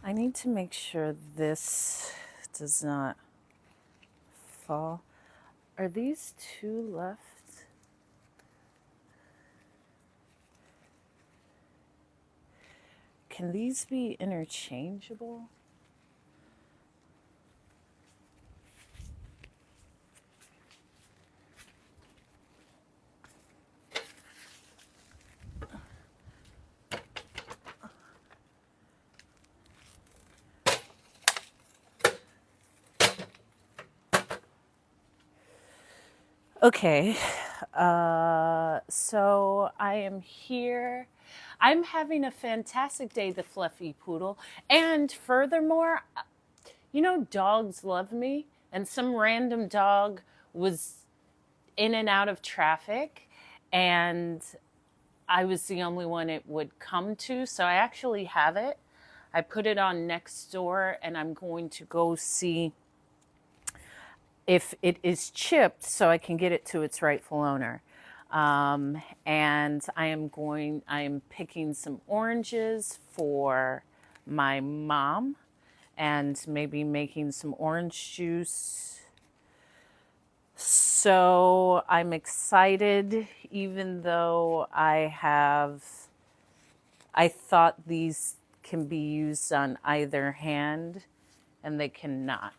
I need to make sure this does not fall. Are these two left? Can these be interchangeable? Okay, so I am here. I'm having a fantastic day, the fluffy poodle. And furthermore, dogs love me. And some random dog was in and out of traffic. And I was the only one it would come to. So I actually have it. I put it on next door and I'm going to go see if it is chipped so I can get it to its rightful owner. And I am picking some oranges for my mom and maybe making some orange juice. So I'm excited, even though I thought these can be used on either hand and they cannot.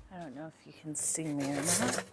I don't know if you can see me or not.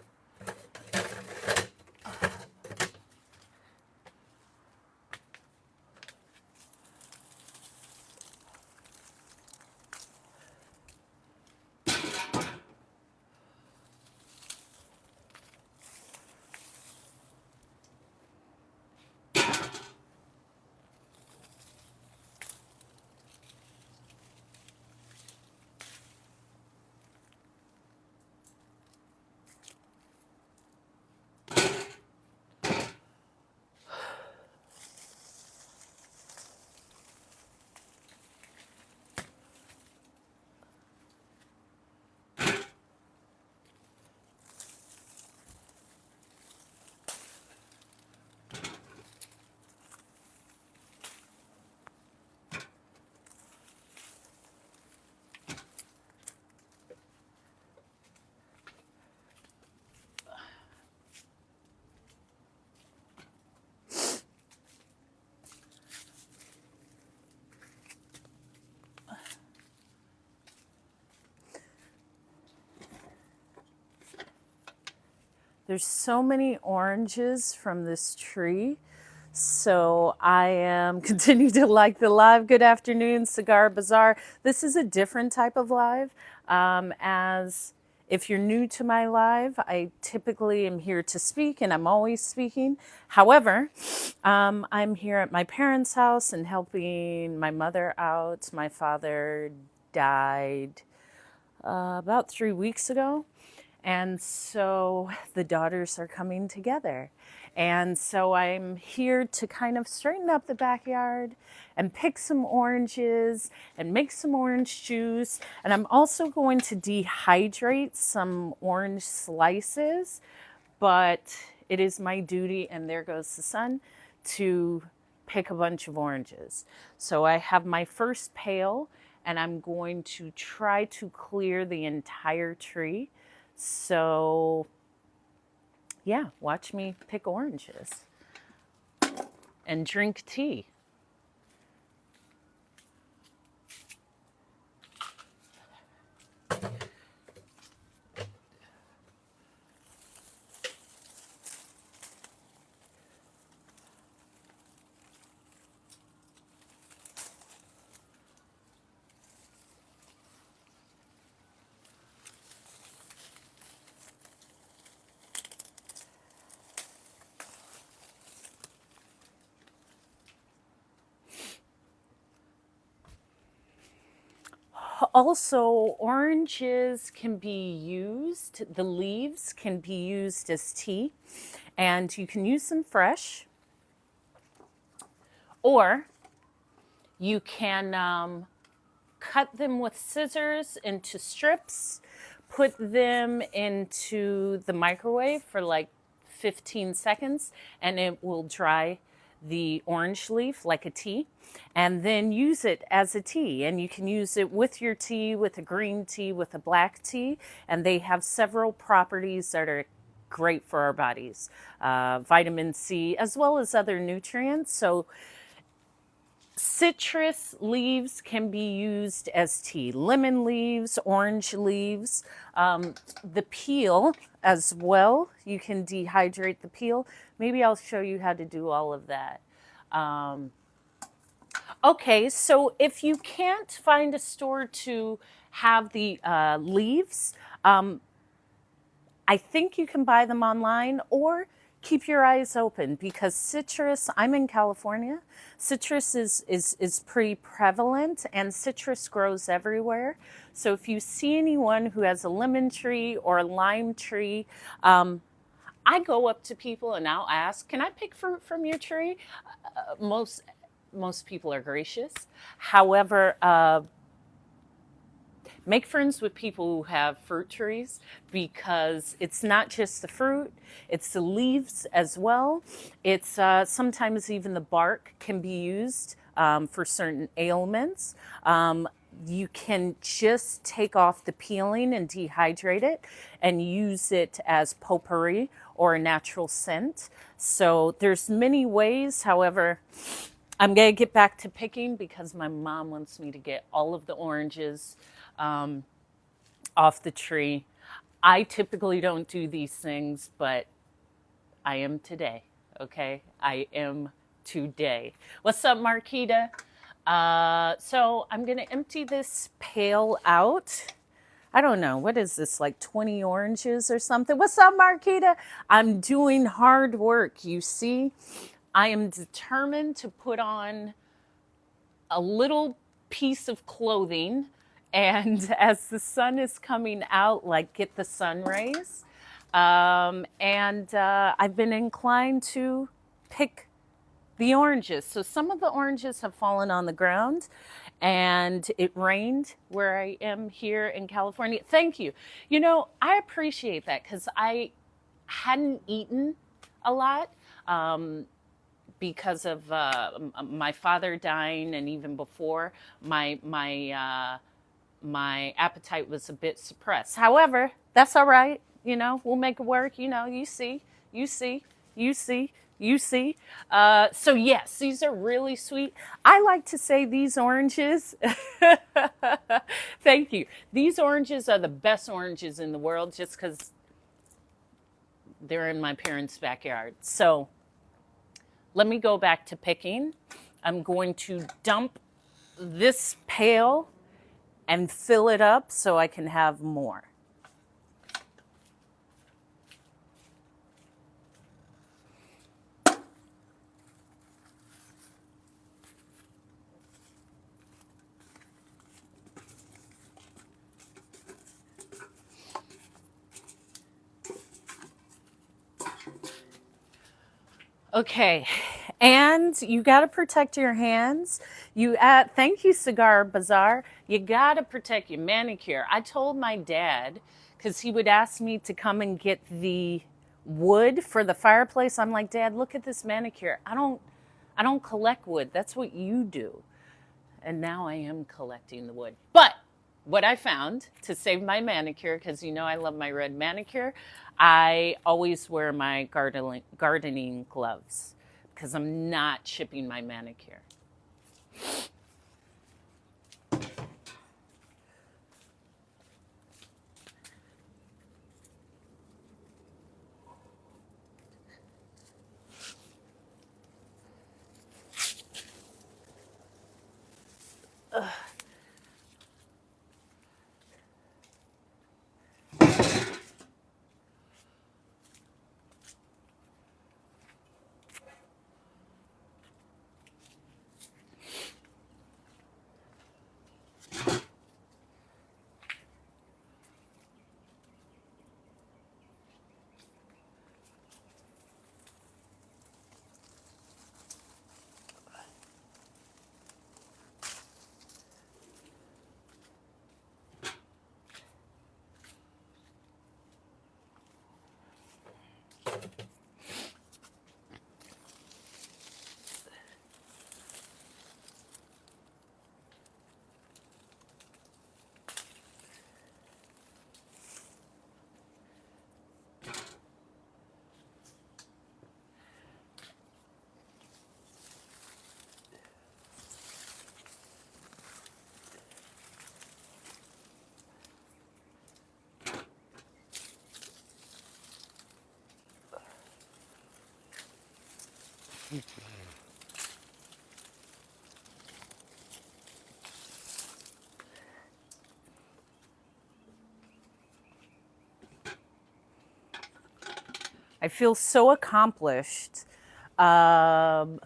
There's so many oranges from this tree. So I am continuing to like the live. Good afternoon, Cigar Bazaar. This is a different type of live. As if you're new to my live, I typically am here to speak and I'm always speaking. However, I'm here at my parents' house and helping my mother out. My father died about 3 weeks ago. And so the daughters are coming together. And so I'm here to kind of straighten up the backyard and pick some oranges and make some orange juice. And I'm also going to dehydrate some orange slices, but it is my duty, and there goes the sun, to pick a bunch of oranges. So I have my first pail and I'm going to try to clear the entire tree. So, yeah, watch me pick oranges and drink tea. Also, oranges can be used, the leaves can be used as tea, and you can use them fresh, or you can cut them with scissors into strips, put them into the microwave for like 15 seconds, and it will dry the orange leaf like a tea, and then use it as a tea. And you can use it with your tea, with a green tea, with a black tea, and they have several properties that are great for our bodies, vitamin C, as well as other nutrients. So citrus leaves can be used as tea. Lemon leaves, orange leaves, the peel as well. You can dehydrate the peel. Maybe I'll show you how to do all of that. Okay, so if you can't find a store to have the leaves, I think you can buy them online, or keep your eyes open, because citrus, I'm in California, citrus is pretty prevalent, and citrus grows everywhere. So if you see anyone who has a lemon tree or a lime tree, I go up to people and I'll ask, can I pick fruit from your tree? Most people are gracious. However, make friends with people who have fruit trees, because it's not just the fruit, it's the leaves as well. It's sometimes even the bark can be used for certain ailments. You can just take off the peeling and dehydrate it and use it as potpourri or a natural scent. So there's many ways. However, I'm going to get back to picking because my mom wants me to get all of the oranges off the tree. I typically don't do these things, but I am today, okay? I am today. What's up, Marquita? So I'm going to empty this pail out. I don't know, what is this, like 20 oranges or something? What's up, Marquita? I'm doing hard work, you see? I am determined to put on a little piece of clothing, and as the sun is coming out, like get the sun rays. I've been inclined to pick the oranges. So some of the oranges have fallen on the ground, and it rained where I am here in California. Thank you. You know, I appreciate that, because I hadn't eaten a lot. Because of my father dying, and even before, my appetite was a bit suppressed. However, that's all right. You know, we'll make it work. You know, you see. So yes, these are really sweet. I like to say these oranges, thank you. These oranges are the best oranges in the world, just because they're in my parents' backyard. So let me go back to picking. I'm going to dump this pail and fill it up so I can have more. Okay, and you got to protect your hands. Thank you, Cigar Bazaar. You got to protect your manicure. I told my dad, because he would ask me to come and get the wood for the fireplace. I'm like, Dad, look at this manicure. I don't collect wood. That's what you do. And now I am collecting the wood. But what I found to save my manicure, because you know I love my red manicure, I always wear my gardening gloves, because I'm not chipping my manicure. Ugh. I feel so accomplished. Um,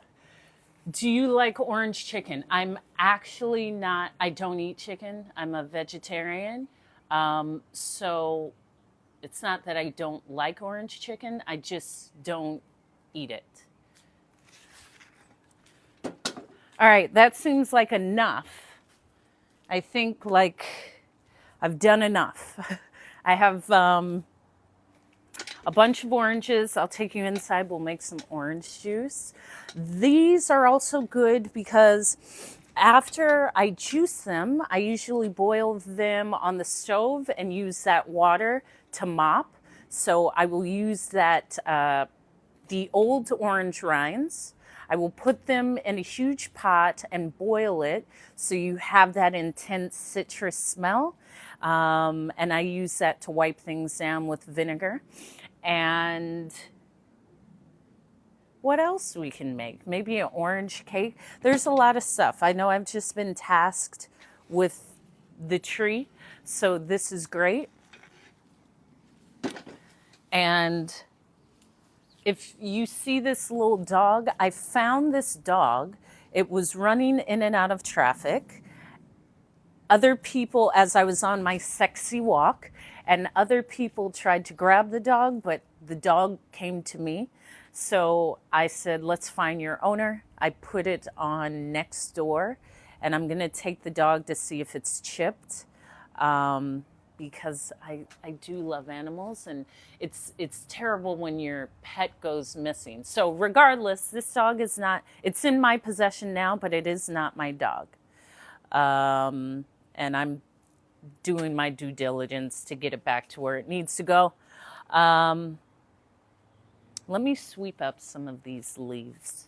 do you like orange chicken? I'm actually not, I don't eat chicken. I'm a vegetarian. So it's not that I don't like orange chicken, I just don't eat it. All right, that seems like enough. I think like I've done enough. I have a bunch of oranges. I'll take you inside. We'll make some orange juice. These are also good because after I juice them, I usually boil them on the stove and use that water to mop. So I will use that, the old orange rinds. I will put them in a huge pot and boil it so you have that intense citrus smell. And I use that to wipe things down with vinegar. And what else we can make? Maybe an orange cake. There's a lot of stuff. I know I've just been tasked with the tree, so this is great. And if you see this little dog, I found this dog. It was running in and out of traffic. Other people, as I was on my sexy walk, and other people tried to grab the dog, but the dog came to me. So I said, let's find your owner. I put it on next door, and I'm going to take the dog to see if it's chipped. Because I do love animals, and it's terrible when your pet goes missing. So regardless, this dog is not, it's in my possession now, but it is not my dog. And I'm doing my due diligence to get it back to where it needs to go. Let me sweep up some of these leaves.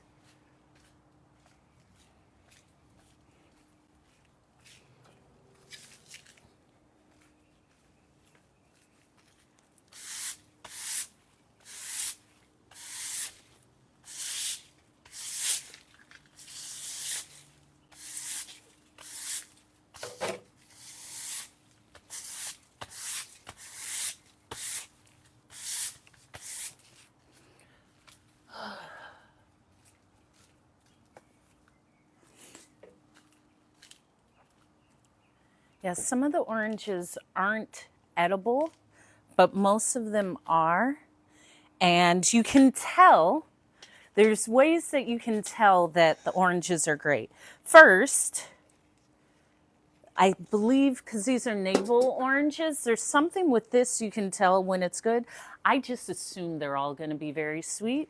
Yeah, some of the oranges aren't edible, but most of them are. And you can tell, there's ways that you can tell that the oranges are great. First, I believe, because these are navel oranges, there's something with this you can tell when it's good. I just assume they're all going to be very sweet,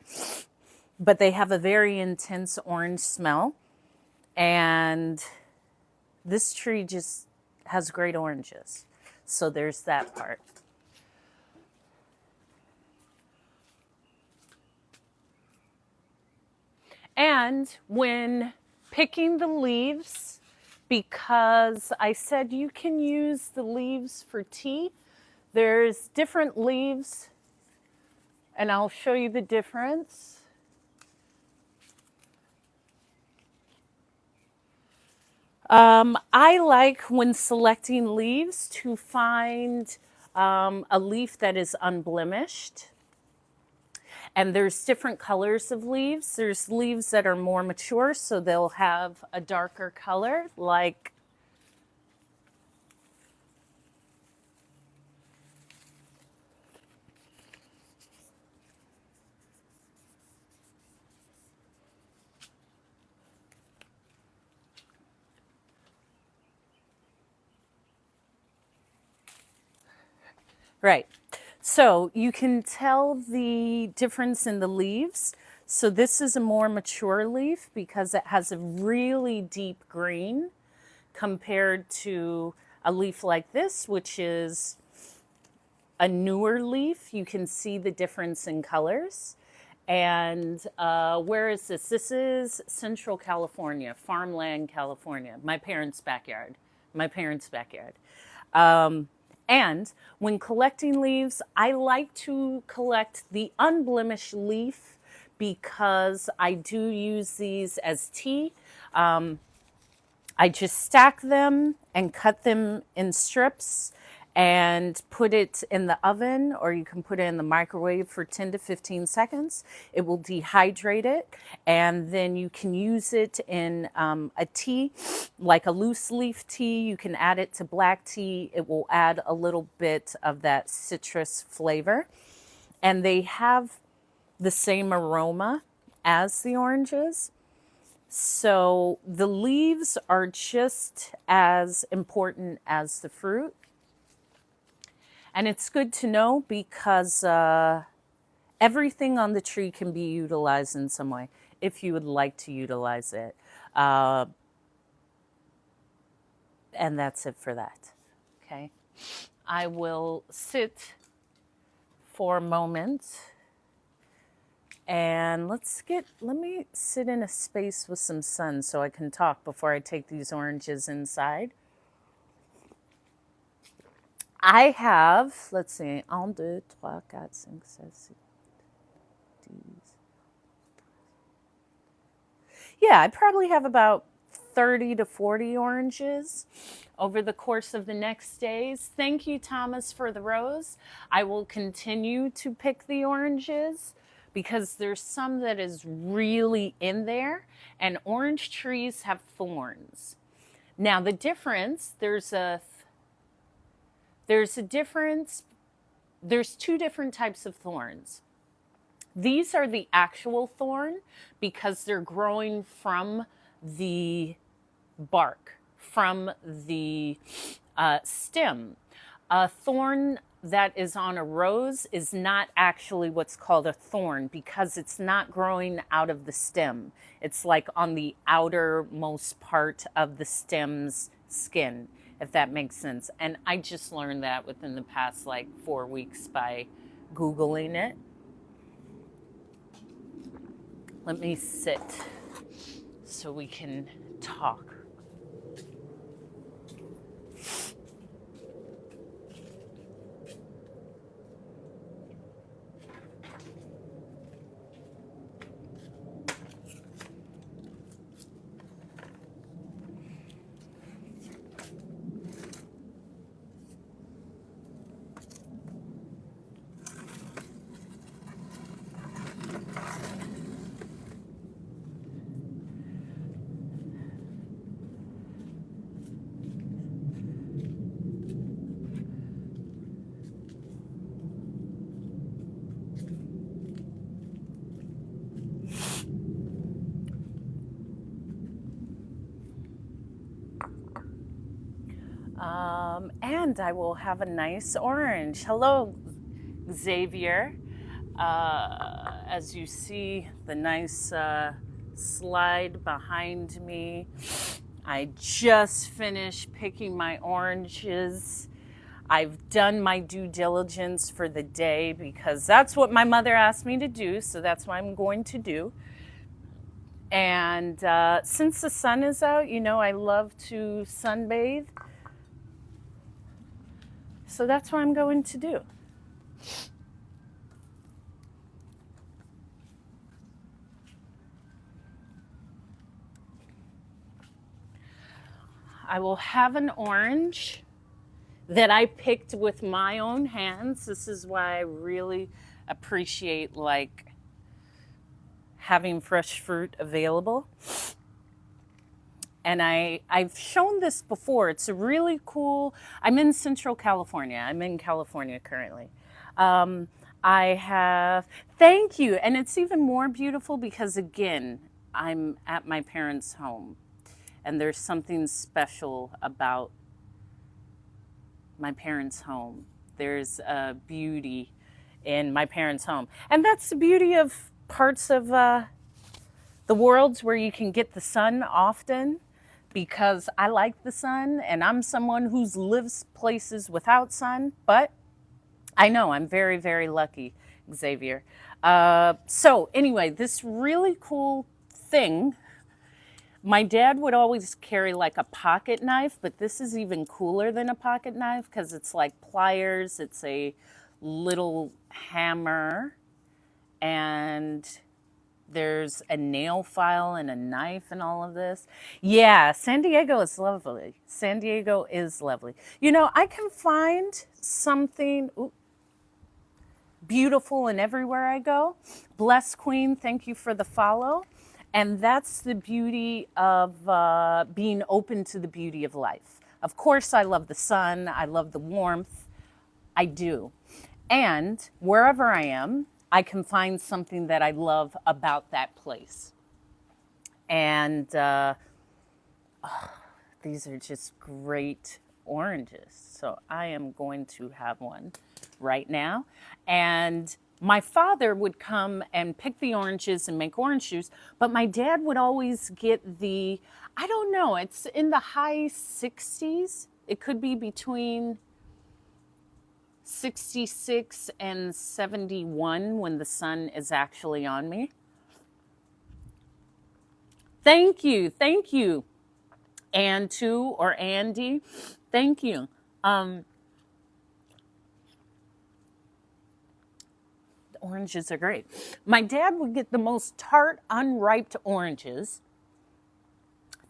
but they have a very intense orange smell. And this tree just has great oranges. So there's that part. And when picking the leaves, because I said you can use the leaves for tea, there's different leaves, and I'll show you the difference. I like, when selecting leaves, to find a leaf that is unblemished. And there's different colors of leaves. There's leaves that are more mature, so they'll have a darker color, like right. So you can tell the difference in the leaves. So this is a more mature leaf because it has a really deep green compared to a leaf like this, which is a newer leaf. You can see the difference in colors. And where is this? This is Central California, farmland, California, my parents' backyard. My parents' backyard. And when collecting leaves, I like to collect the unblemished leaf because I do use these as tea. I just stack them and cut them in strips and put it in the oven, or you can put it in the microwave for 10 to 15 seconds. It will dehydrate it, and then you can use it in a tea, like a loose leaf tea. You can add it to black tea. It will add a little bit of that citrus flavor, and they have the same aroma as the oranges. So the leaves are just as important as the fruit. And it's good to know because everything on the tree can be utilized in some way if you would like to utilize it. And that's it for that. Okay. I will sit for a moment. And let me sit in a space with some sun so I can talk before I take these oranges inside. I have, let's see, 1, 2, 3, 4, 5, 6, 7, 8, 10. Yeah, I probably have about 30 to 40 oranges over the course of the next days. Thank you, Thomas, for the rose. I will continue to pick the oranges because there's some that is really in there, and orange trees have thorns. Now the difference, there's two different types of thorns. These are the actual thorn because they're growing from the bark, from the stem. A thorn that is on a rose is not actually what's called a thorn because it's not growing out of the stem. It's like on the outermost part of the stem's skin, if that makes sense. And I just learned that within the past 4 weeks by Googling it. Let me sit so we can talk. And I will have a nice orange. Hello, Xavier. As you see, the nice slide behind me. I just finished picking my oranges. I've done my due diligence for the day because that's what my mother asked me to do, so that's what I'm going to do. And since the sun is out, I love to sunbathe. So that's what I'm going to do. I will have an orange that I picked with my own hands. This is why I really appreciate having fresh fruit available. And I've shown this before. It's a really cool, I'm in Central California. I'm in California currently. I have, thank you. And it's even more beautiful because again, I'm at my parents' home. And there's something special about my parents' home. There's a beauty in my parents' home. And that's the beauty of parts of the worlds where you can get the sun often, because I like the sun and I'm someone who lives places without sun, but I know I'm very, very lucky, Xavier. So anyway, this really cool thing, my dad would always carry a pocket knife, but this is even cooler than a pocket knife because it's like pliers. It's a little hammer, and there's a nail file and a knife and all of this. Yeah, San Diego is lovely. San Diego is lovely. You know, I can find something beautiful in everywhere I go. Bless Queen, thank you for the follow. And that's the beauty of being open to the beauty of life. Of course, I love the sun. I love the warmth. I do. And wherever I am, I can find something that I love about that place. And these are just great oranges. So I am going to have one right now. And my father would come and pick the oranges and make orange juice, but my dad would always get the, I don't know, it's in the high 60s. It could be between 66 and 71 when the sun is actually on me. Thank you. Thank you. Antu or Andy. Thank you. The oranges are great. My dad would get the most tart, unripe oranges.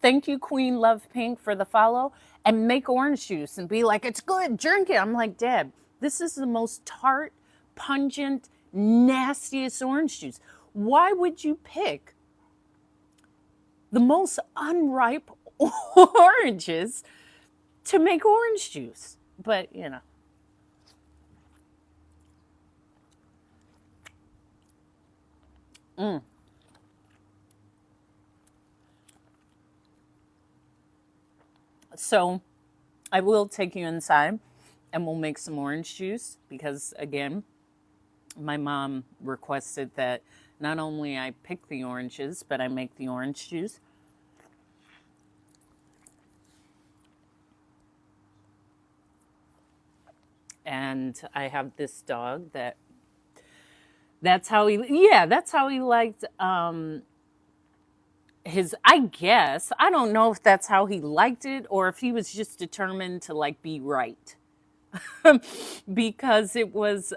Thank you, Queen Love Pink, for the follow. And make orange juice and be like, it's good, drink it. I'm like, Dad, this is the most tart, pungent, nastiest orange juice. Why would you pick the most unripe oranges to make orange juice? But, you know. So I will take you inside and we'll make some orange juice because, again, my mom requested that not only I pick the oranges, but I make the orange juice. And I have this dog that's how he liked his, I guess, I don't know if that's how he liked it or if he was just determined to like be right. Because it was,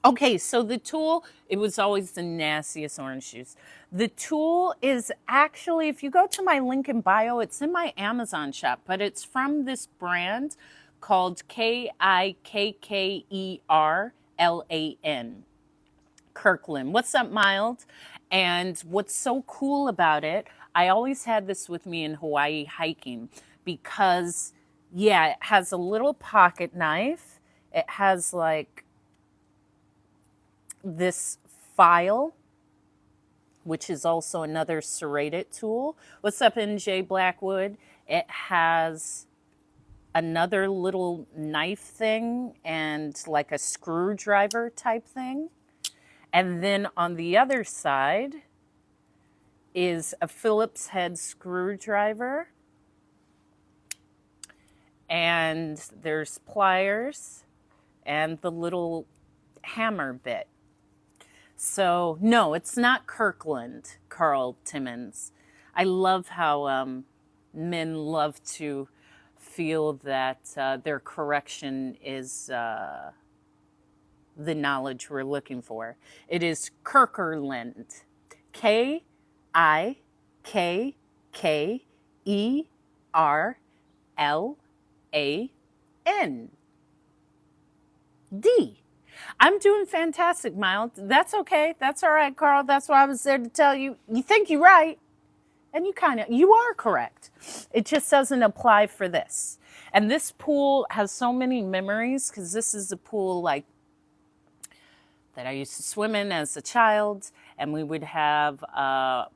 okay, so the tool, it was always the nastiest orange juice. The tool is actually, if you go to my link in bio, it's in my Amazon shop, but it's from this brand called Kickkerlan. Kirkland. What's up, Mild? And what's so cool about it, I always had this with me in Hawaii hiking because, yeah, it has a little pocket knife. It has like this file, which is also another serrated tool. What's up, NJ Blackwood? It has another little knife thing and like a screwdriver type thing. And then on the other side is a Phillips head screwdriver. And there's pliers and the little hammer bit. So, no, it's not Kirkland, Carl Timmons. I love how men love to feel that their correction is the knowledge we're looking for. It is Kirkland. Kickkerlan. I'm doing fantastic, Miles. That's okay. That's all right, Carl. That's why I was there to tell you. You think you're right, and you are correct. It just doesn't apply for this. And this pool has so many memories because this is a pool like that I used to swim in as a child, and we would have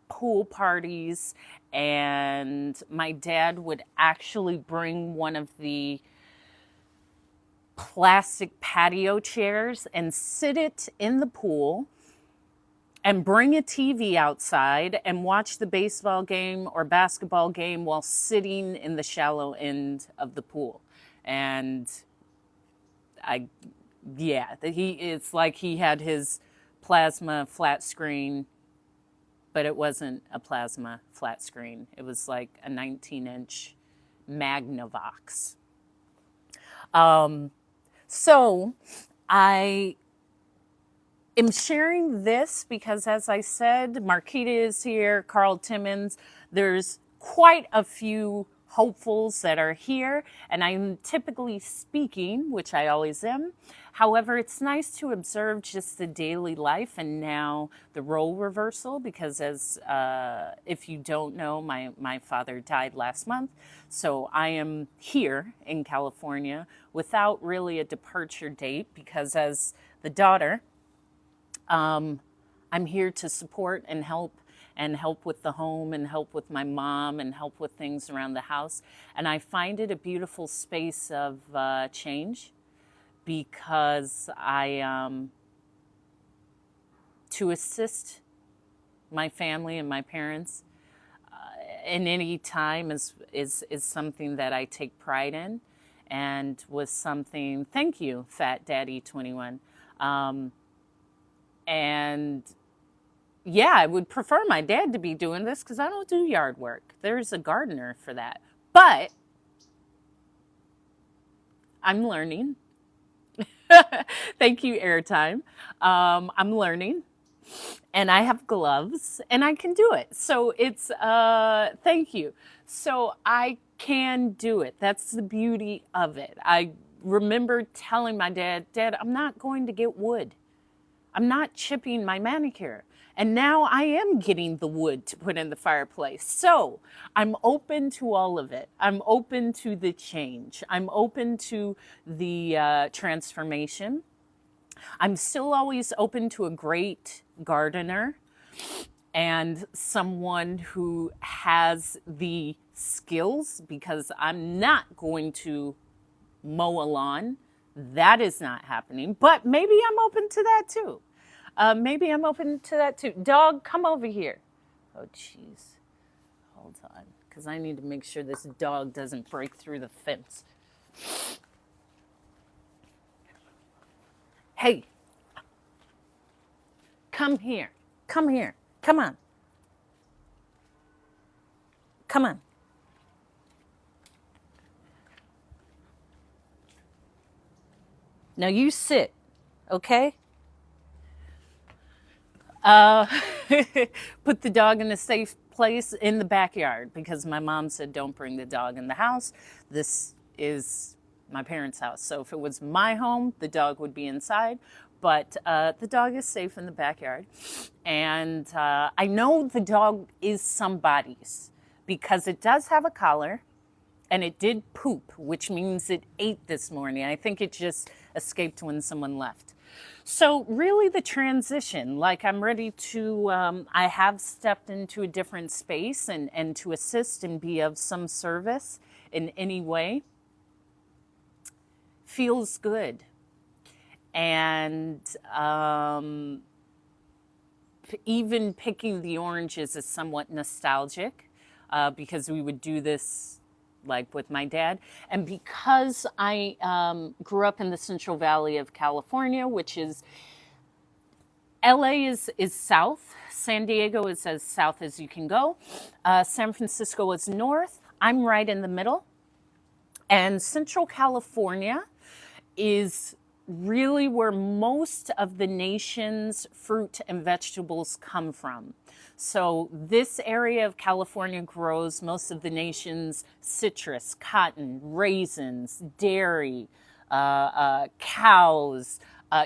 pool parties, and my dad would actually bring one of the plastic patio chairs and sit it in the pool and bring a TV outside and watch the baseball game or basketball game while sitting in the shallow end of the pool. And it's like he had his plasma flat screen, but it wasn't a plasma flat screen. It was like a 19-inch Magnavox. So I am sharing this because, as I said, Marquita is here, Carl Timmons. There's quite a few hopefuls that are here, and I'm typically speaking, which I always am. However, it's nice to observe just the daily life and now the role reversal because, as if you don't know, my father died last month. So I am here in California without really a departure date because, as the daughter, I'm here to support and help with the home and help with my mom and help with things around the house. And I find it a beautiful space of change because to assist my family and my parents in any time is something that I take pride in and was something, thank you, Fat Daddy 21. And yeah, I would prefer my dad to be doing this because I don't do yard work. There's a gardener for that. But I'm learning. Thank you, Airtime. I'm learning. And I have gloves and I can do it. So it's, thank you. So I can do it. That's the beauty of it. I remember telling my dad, Dad, I'm not going to get wood. I'm not chipping my manicure. And now I am getting the wood to put in the fireplace. So I'm open to all of it. I'm open to the change. I'm open to the transformation. I'm still always open to a great gardener and someone who has the skills because I'm not going to mow a lawn. That is not happening, but maybe I'm open to that too. Maybe I'm open to that too. Dog, come over here. Oh, jeez. Hold on, because I need to make sure this dog doesn't break through the fence. Hey, come here. Come here. Come on. Come on. Now you sit, okay? Put the dog in a safe place in the backyard because my mom said don't bring the dog in the house. This is my parents' house. So if it was my home, the dog would be inside. But the dog is safe in the backyard. And I know the dog is somebody's because it does have a collar. And it did poop, which means it ate this morning. I think it just escaped when someone left. So really the transition, like I'm ready to, I have stepped into a different space and to assist and be of some service in any way feels good. And even picking the oranges is somewhat nostalgic because we would do this like with my dad. And because I grew up in the Central Valley of California, which is, LA is south, San Diego is as south as you can go, San Francisco is north, I'm right in the middle, and Central California is really where most of the nation's fruit and vegetables come from. So this area of California grows most of the nation's citrus, cotton, raisins, dairy, cows,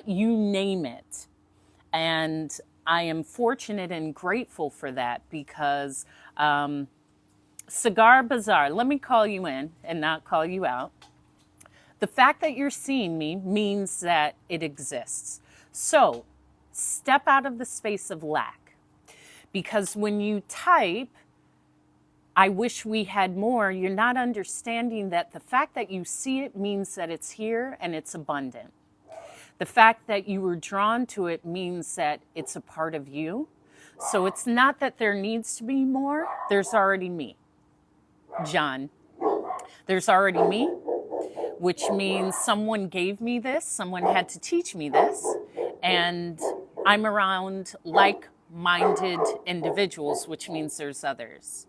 you name it. And I am fortunate and grateful for that because Cigar Bazaar, let me call you in and not call you out. The fact that you're seeing me means that it exists. So step out of the space of lack. Because when you type, I wish we had more, you're not understanding that the fact that you see it means that it's here and it's abundant. The fact that you were drawn to it means that it's a part of you. So it's not that there needs to be more, there's already me. John, there's already me, which means someone gave me this, someone had to teach me this, and I'm around like-minded individuals, which means there's others.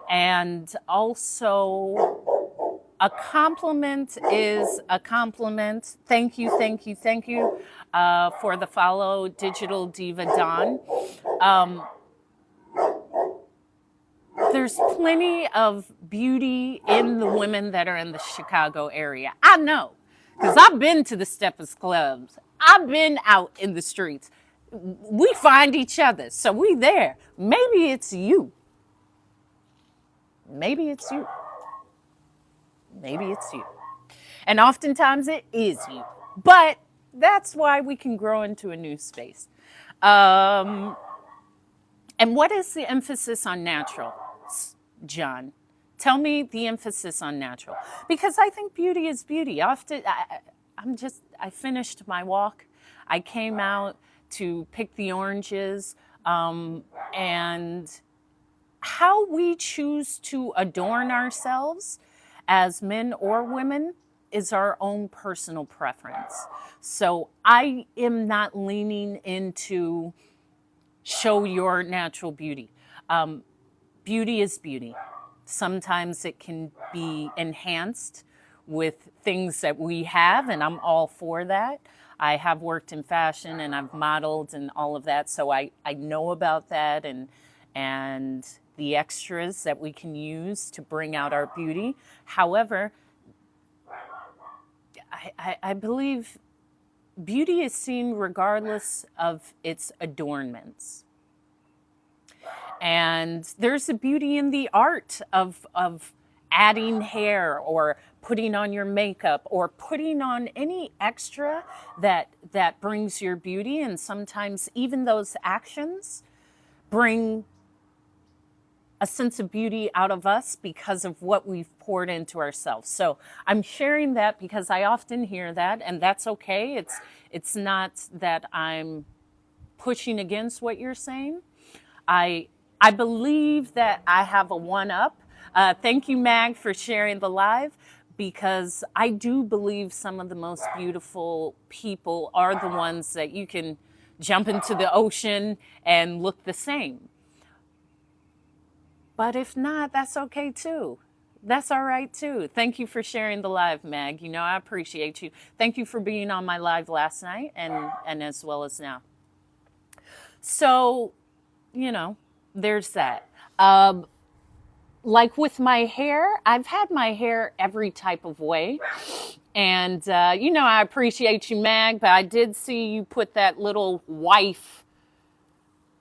And also, A compliment is a compliment. Thank you, thank you, thank you for the follow, Digital Diva Dawn. There's plenty of beauty in the women that are in the Chicago area. I know, because I've been to the Steppers Clubs. I've been out in the streets. We find each other, so we there. Maybe it's you. Maybe it's you. Maybe it's you. And oftentimes it is you. But that's why we can grow into a new space. And what is the emphasis on natural, John? Tell me the emphasis on natural. Because I think beauty is beauty. Often, I finished my walk. I came out to pick the oranges. And how we choose to adorn ourselves as men or women is our own personal preference. So I am not leaning into show your natural beauty. Beauty is beauty. Sometimes it can be enhanced with things that we have, and I'm all for that. I have worked in fashion and I've modeled and all of that, so I know about that and the extras that we can use to bring out our beauty. However, I believe beauty is seen regardless of its adornments. And there's a beauty in the art of adding hair or putting on your makeup or putting on any extra that brings your beauty. And sometimes even those actions bring a sense of beauty out of us because of what we've poured into ourselves. So I'm sharing that because I often hear that, and that's okay. It's not that I'm pushing against what you're saying. I believe that I have a one-up. Thank you, Mag, for sharing the live, because I do believe some of the most beautiful people are the ones that you can jump into the ocean and look the same. But if not, that's okay too. That's all right too. Thank you for sharing the live, Mag. You know, I appreciate you. Thank you for being on my live last night and as well as now. So, you know, there's that. Like with my hair, I've had my hair every type of way. And, you know, I appreciate you, Mag, but I did see you put that little wife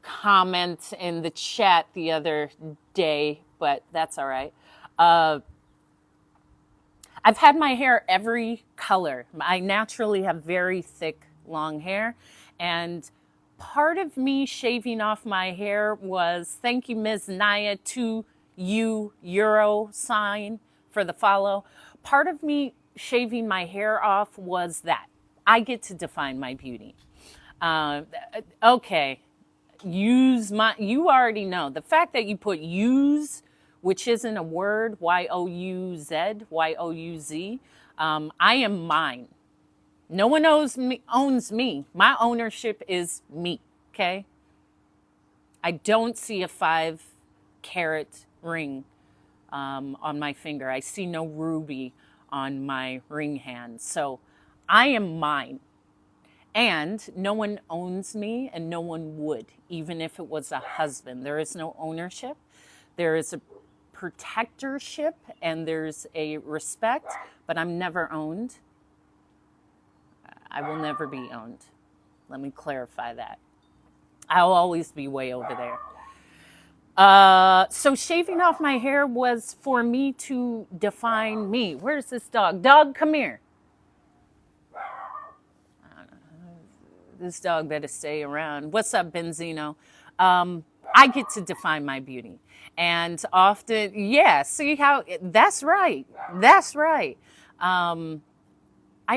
comment in the chat the other day, but that's all right. I've had my hair every color. I naturally have very thick, long hair. And part of me shaving off my hair was, thank you, Ms. Naya, to you, Euro sign for the follow. Part of me shaving my hair off was that I get to define my beauty. Okay. You already know. The fact that you put use, which isn't a word, Y-O-U-Z, Y-O-U-Z, I am mine. No one owns me. My ownership is me, okay? I don't see a 5-carat ring on my finger. I see no ruby on my ring hand. So I am mine. And no one owns me, and no one would, even if it was a husband. There is no ownership. There is a protectorship, and there's a respect, but I'm never owned. I will never be owned. Let me clarify that. I'll always be way over there. So shaving off my hair was for me to define me. Where's this dog? Dog, come here. This dog better stay around. What's up, Benzino? I get to define my beauty. And often, yeah, see how, that's right. That's right. I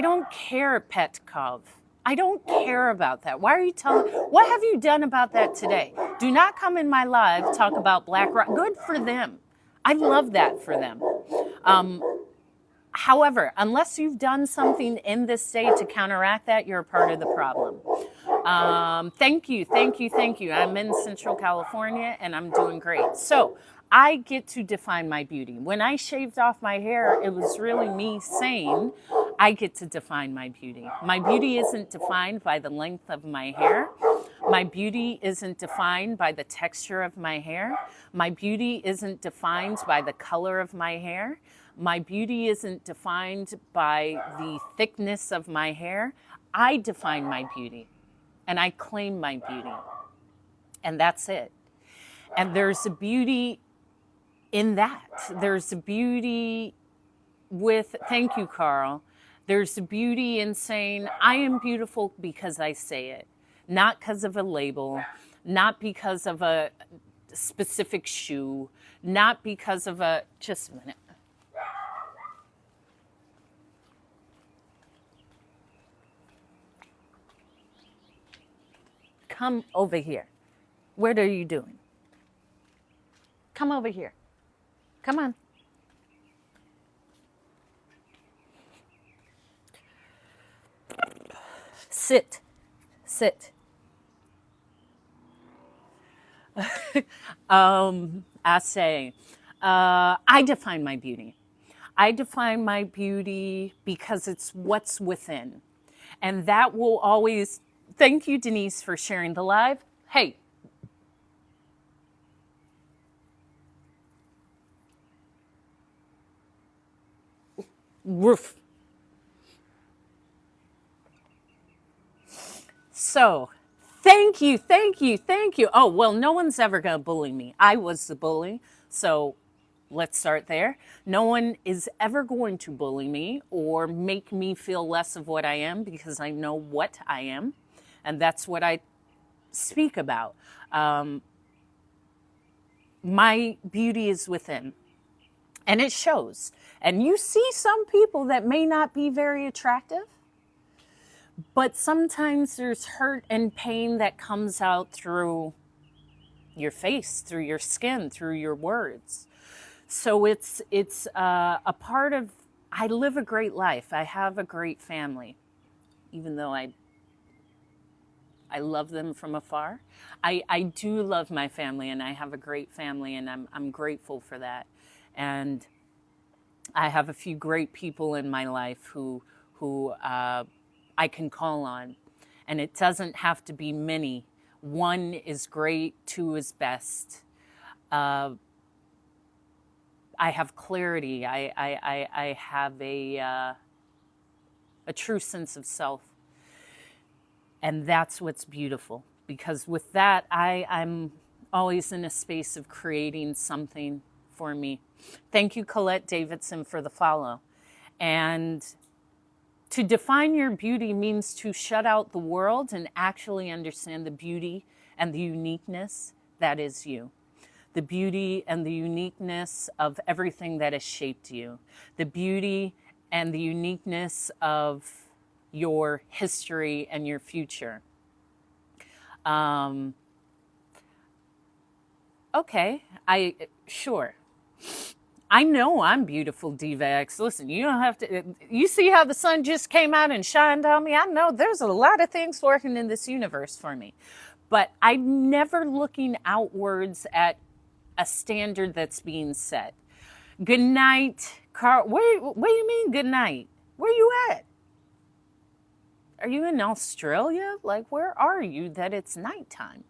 don't care, Petkov. I don't care about that. Why are you telling, what have you done about that today? Do not come in my live, talk about Black Rock. Good for them. I love that for them. However, unless you've done something in this state to counteract that, you're a part of the problem. Thank you, thank you, thank you. I'm in Central California and I'm doing great. So I get to define my beauty. When I shaved off my hair, it was really me saying, I get to define my beauty. My beauty isn't defined by the length of my hair. My beauty isn't defined by the texture of my hair. My beauty isn't defined by the color of my hair. My beauty isn't defined by the thickness of my hair. I define my beauty and I claim my beauty. And that's it. And there's a beauty in that. There's a beauty with, thank you, Carl. There's a beauty in saying, I am beautiful because I say it, not because of a label, not because of a specific shoe, not because of a, just a minute. Come over here. What are you doing? Come over here. Come on. Sit. Sit. I say, I define my beauty. I define my beauty because it's what's within. And that will always, thank you, Denise, for sharing the live. Hey. Roof. So, thank you, thank you, thank you. Oh, well, no one's ever going to bully me. I was the bully. So, let's start there. No one is ever going to bully me or make me feel less of what I am because I know what I am. And that's what I speak about. My beauty is within. And it shows. And you see some people that may not be very attractive, but sometimes there's hurt and pain that comes out through your face, through your skin, through your words. So it's a part of, I live a great life. I have a great family, even though I love them from afar. I do love my family and I have a great family and I'm grateful for that. And I have a few great people in my life who I can call on. And it doesn't have to be many. One is great, two is best. I have clarity. I have a true sense of self. And that's what's beautiful. Because with that, I'm always in a space of creating something for me. Thank you, Colette Davidson, for the follow. And to define your beauty means to shut out the world and actually understand the beauty and the uniqueness that is you. The beauty and the uniqueness of everything that has shaped you. The beauty and the uniqueness of your history and your future. Okay, sure. I know I'm beautiful, Divax. Listen, you don't have to, you see how the sun just came out and shined on me? I know there's a lot of things working in this universe for me. But I'm never looking outwards at a standard that's being set. Good night, Carl. What do you mean good night? Where you at? Are you in Australia? Like, where are you that it's nighttime?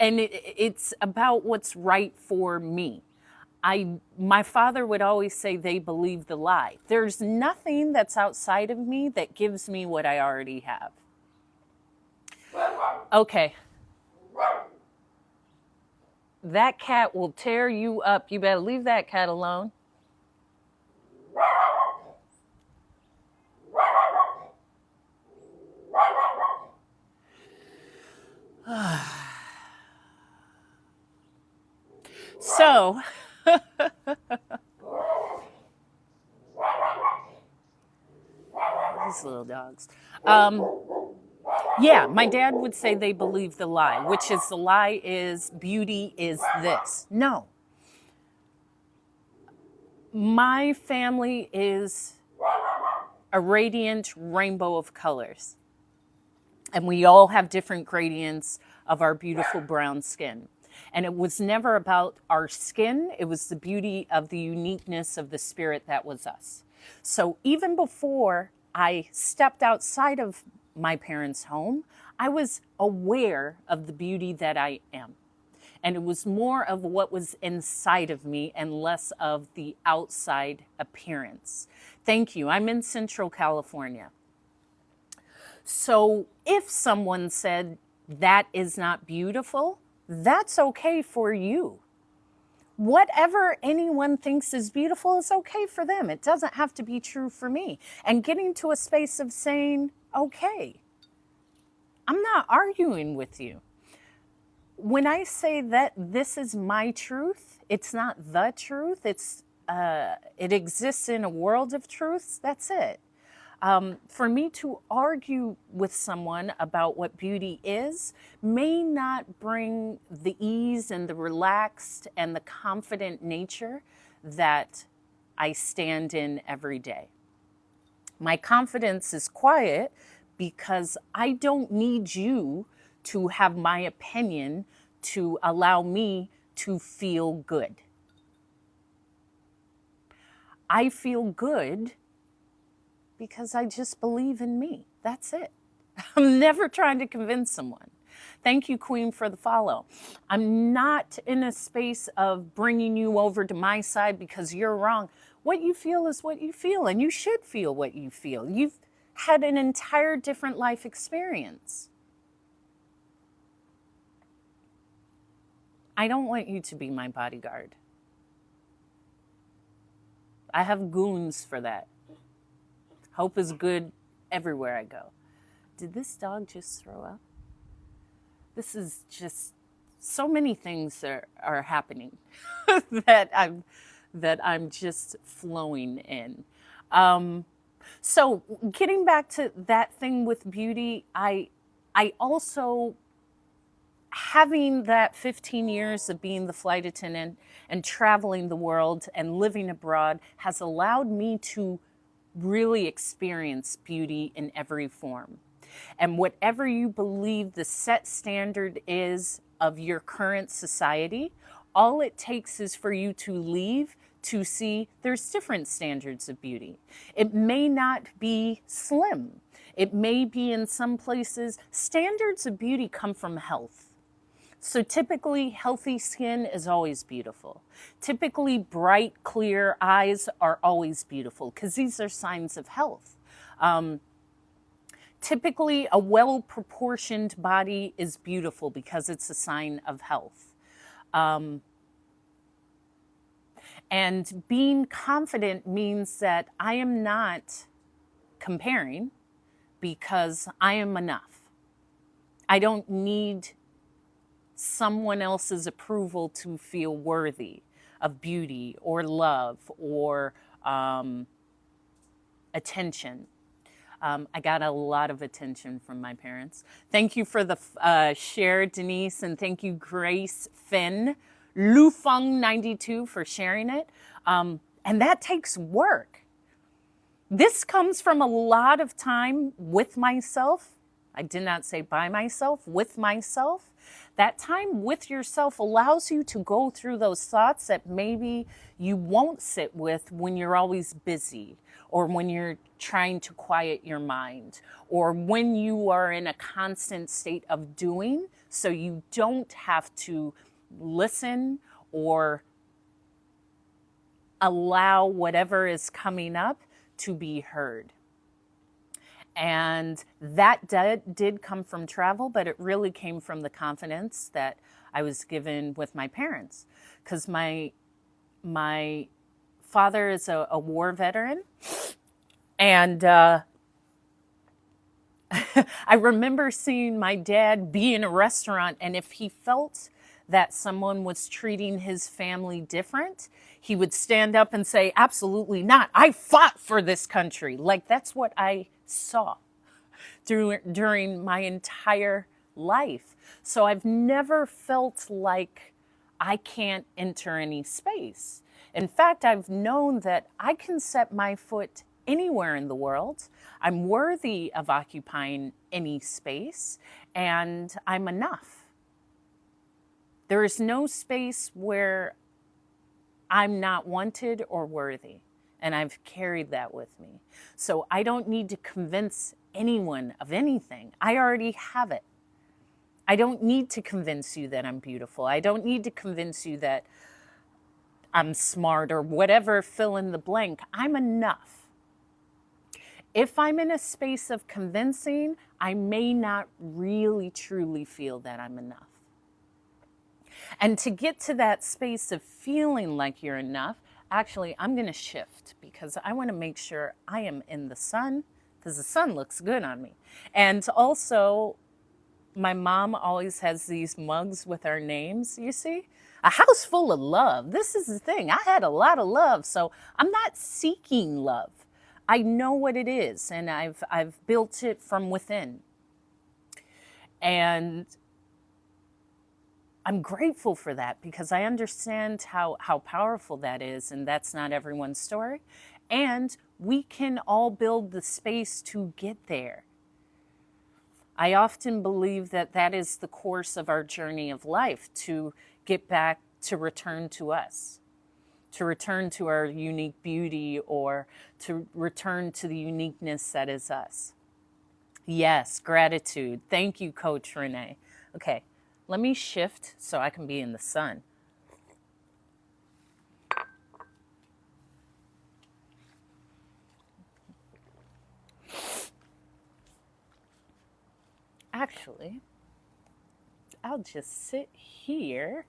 And it's about what's right for me. My father would always say they believe the lie. There's nothing that's outside of me that gives me what I already have. Okay. That cat will tear you up. You better leave that cat alone. So, these little dogs. Yeah, my dad would say they believe the lie, which is the lie is beauty is this. No. My family is a radiant rainbow of colors. And we all have different gradients of our beautiful brown skin. And it was never about our skin, it was the beauty of the uniqueness of the spirit that was us. So even before I stepped outside of my parents' home, I was aware of the beauty that I am. And it was more of what was inside of me and less of the outside appearance. Thank you. I'm in Central California. So if someone said that is not beautiful, that's okay for you. Whatever anyone thinks is beautiful is okay for them. It doesn't have to be true for me. And getting to a space of saying, okay, I'm not arguing with you. When I say that this is my truth, it's not the truth. It exists in a world of truths. That's it. For me to argue with someone about what beauty is may not bring the ease and the relaxed and the confident nature that I stand in every day. My confidence is quiet because I don't need you to have my opinion to allow me to feel good. I feel good because I just believe in me. That's it. I'm never trying to convince someone. Thank you, Queen, for the follow. I'm not in a space of bringing you over to my side because you're wrong. What you feel is what you feel, and you should feel what you feel. You've had an entire different life experience. I don't want you to be my bodyguard. I have goons for that. Hope is good everywhere I go. Did this dog just throw up? This is just so many things are happening that I'm just flowing in. So getting back to that thing with beauty, I also, having that 15 years of being the flight attendant and traveling the world and living abroad has allowed me to really experience beauty in every form. And whatever you believe the set standard is of your current society, all it takes is for you to leave to see there's different standards of beauty. It may not be slim. It may be, in some places, standards of beauty come from health. So typically, healthy skin is always beautiful. Typically, bright, clear eyes are always beautiful because these are signs of health. Typically, a well-proportioned body is beautiful because it's a sign of health. And being confident means that I am not comparing because I am enough. I don't need someone else's approval to feel worthy of beauty or love or attention. I got a lot of attention from my parents. Thank you for the share, Denise, and thank you, Grace Finn, Lufeng92 for sharing it. And that takes work. This comes from a lot of time with myself. I did not say by myself, with myself. That time with yourself allows you to go through those thoughts that maybe you won't sit with when you're always busy, or when you're trying to quiet your mind, or when you are in a constant state of doing, so you don't have to listen or allow whatever is coming up to be heard. And that did come from travel, but it really came from the confidence that I was given with my parents. Because my father is a war veteran. And I remember seeing my dad be in a restaurant, and if he felt that someone was treating his family different, he would stand up and say, absolutely not. I fought for this country. Like, that's what I saw during my entire life. So I've never felt like I can't enter any space. In fact, I've known that I can set my foot anywhere in the world. I'm worthy of occupying any space, and I'm enough. There is no space where I'm not wanted or worthy, and I've carried that with me. So I don't need to convince anyone of anything. I already have it. I don't need to convince you that I'm beautiful. I don't need to convince you that I'm smart or whatever, fill in the blank. I'm enough. If I'm in a space of convincing, I may not really truly feel that I'm enough. And to get to that space of feeling like you're enough, actually, I'm going to shift because I want to make sure I am in the sun because the sun looks good on me. And also, my mom always has these mugs with our names, you see? A house full of love. This is the thing. I had a lot of love, so I'm not seeking love. I know what it is, and I've built it from within. And I'm grateful for that because I understand how powerful that is, and that's not everyone's story. And we can all build the space to get there. I often believe that that is the course of our journey of life, to get back, to return to us, to return to our unique beauty, or to return to the uniqueness that is us. Yes, gratitude. Thank you, Coach Renee. Okay, let me shift so I can be in the sun. Actually, I'll just sit here.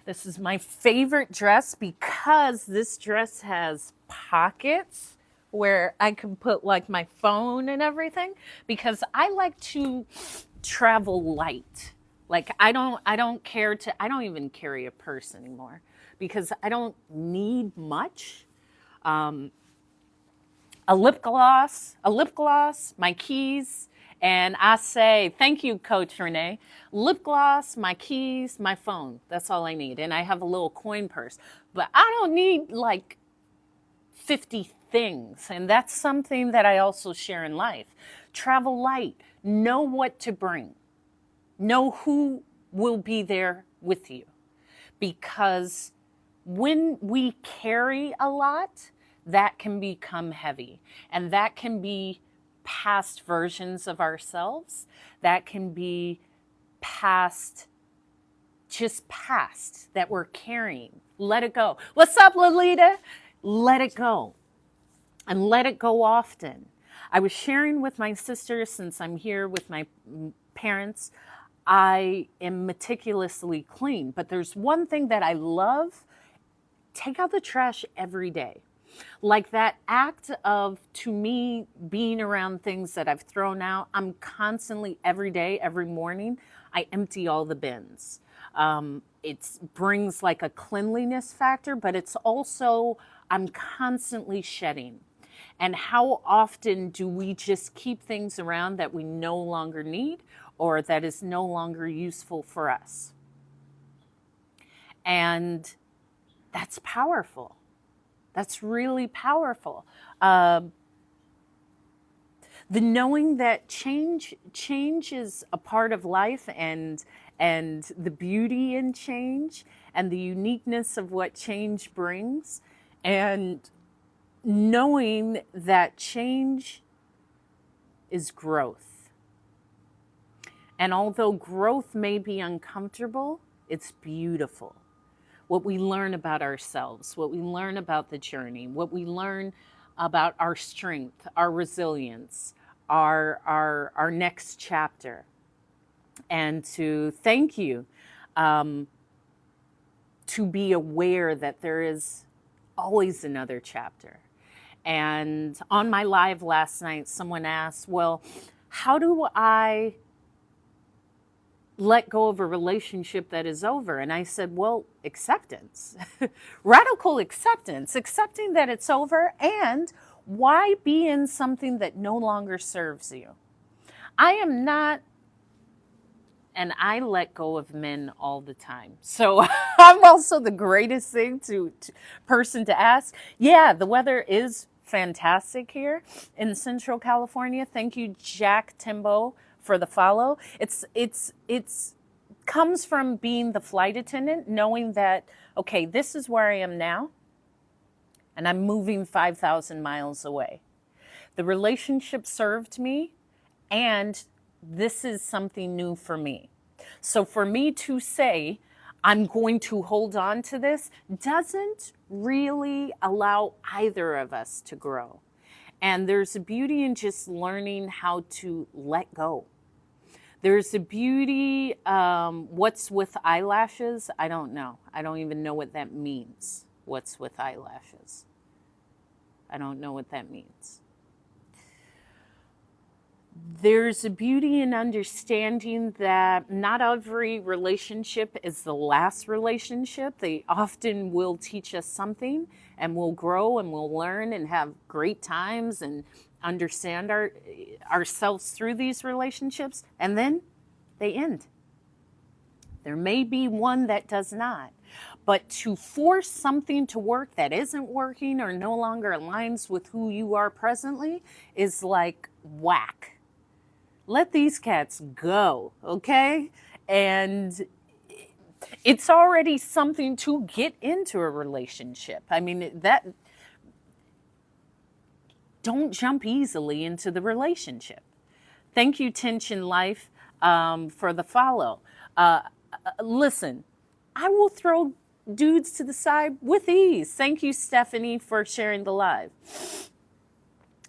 This is my favorite dress because this dress has pockets where I can put like my phone and everything, because I like to travel light. Like I don't even carry a purse anymore because I don't need much. A lip gloss, my keys, and I say, thank you, Coach Renee. Lip gloss, my keys, my phone. That's all I need. And I have a little coin purse. But I don't need like 50 things. And that's something that I also share in life. Travel light. Know what to bring. Know who will be there with you. Because when we carry a lot, that can become heavy. And that can be past versions of ourselves. That can be past that we're carrying. Let it go. What's up, Lolita? Let it go. And let it go often. I was sharing with my sister, since I'm here with my parents, I am meticulously clean. But there's one thing that I love. Take out the trash every day. Like that act of, to me, being around things that I've thrown out, I'm constantly, every day, every morning, I empty all the bins. It brings like a cleanliness factor, but it's also, I'm constantly shedding. And how often do we just keep things around that we no longer need or that is no longer useful for us? And that's powerful. That's really powerful. The knowing that change is a part of life, and the beauty in change and the uniqueness of what change brings, and knowing that change is growth. And although growth may be uncomfortable, it's beautiful. What we learn about ourselves, what we learn about the journey, what we learn about our strength, our resilience, our next chapter. And to thank you, to be aware that there is always another chapter. And on my live last night, someone asked, well, how do I let go of a relationship that is over? And I said, well, acceptance, radical acceptance, accepting that it's over. And why be in something that no longer serves you? I am not and I let go of men all the time. So I'm also the greatest person to ask. Yeah, the weather is fantastic here in Central California. Thank you, Jack Timbo, for the follow. It's comes from being the flight attendant, knowing that, okay, this is where I am now, and I'm moving 5,000 miles away. The relationship served me, and this is something new for me. So for me to say, I'm going to hold on to this, doesn't really allow either of us to grow. And there's a beauty in just learning how to let go. There's a beauty, what's with eyelashes? I don't know. I don't even know what that means. What's with eyelashes? I don't know what that means. There's a beauty in understanding that not every relationship is the last relationship. They often will teach us something, and we'll grow and we'll learn and have great times and understand ourselves through these relationships, and then they end. There may be one that does not. But to force something to work that isn't working or no longer aligns with who you are presently is like whack. Let these cats go, okay? And it's already something to get into a relationship. I mean, don't jump easily into the relationship. Thank you, Tension Life, for the follow. Listen, I will throw dudes to the side with ease. Thank you, Stephanie, for sharing the live.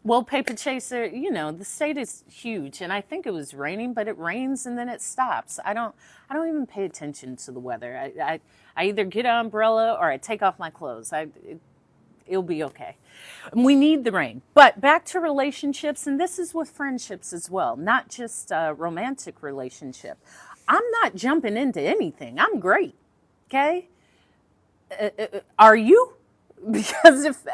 Well, Paper Chaser, you know, the state is huge, and I think it was raining, but it rains and then it stops. I don't even pay attention to the weather. I either get an umbrella or I take off my clothes. It'll be okay. We need the rain. But back to relationships, and this is with friendships as well, not just a romantic relationship. I'm not jumping into anything. I'm great, okay? Are you? Because if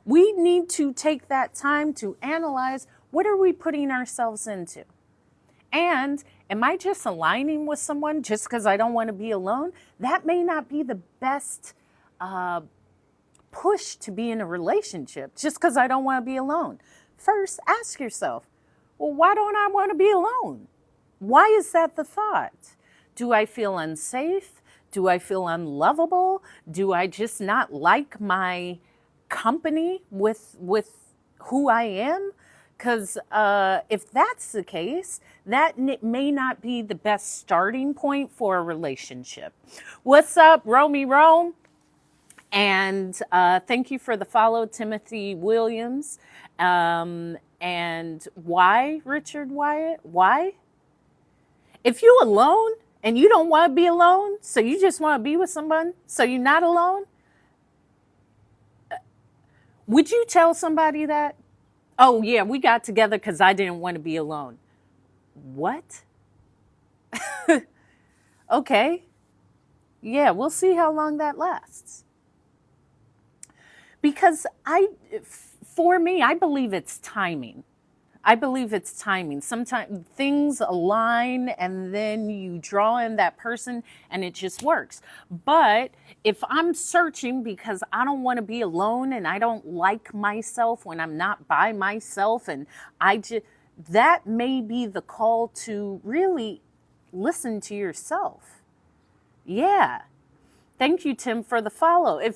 we need to take that time to analyze, what are we putting ourselves into? And am I just aligning with someone just because I don't want to be alone? That may not be the best push to be in a relationship just because I don't want to be alone. First, ask yourself, well, why don't I want to be alone? Why is that the thought? Do I feel unsafe? Do I feel unlovable? Do I just not like my company with who I am? Because if that's the case, that may not be the best starting point for a relationship. What's up, Romy Rome? And thank you for the follow, Timothy Williams. And why, Richard Wyatt? Why? If you're alone and you don't want to be alone, so you just want to be with someone, so you're not alone, would you tell somebody that? Oh, yeah, we got together because I didn't want to be alone. What? Okay. Yeah, we'll see how long that lasts. Because for me, I believe it's timing. Sometimes things align and then you draw in that person and it just works. But if I'm searching because I don't want to be alone and I don't like myself when I'm not by myself, and that may be the call to really listen to yourself. Yeah. Thank you, Tim, for the follow. I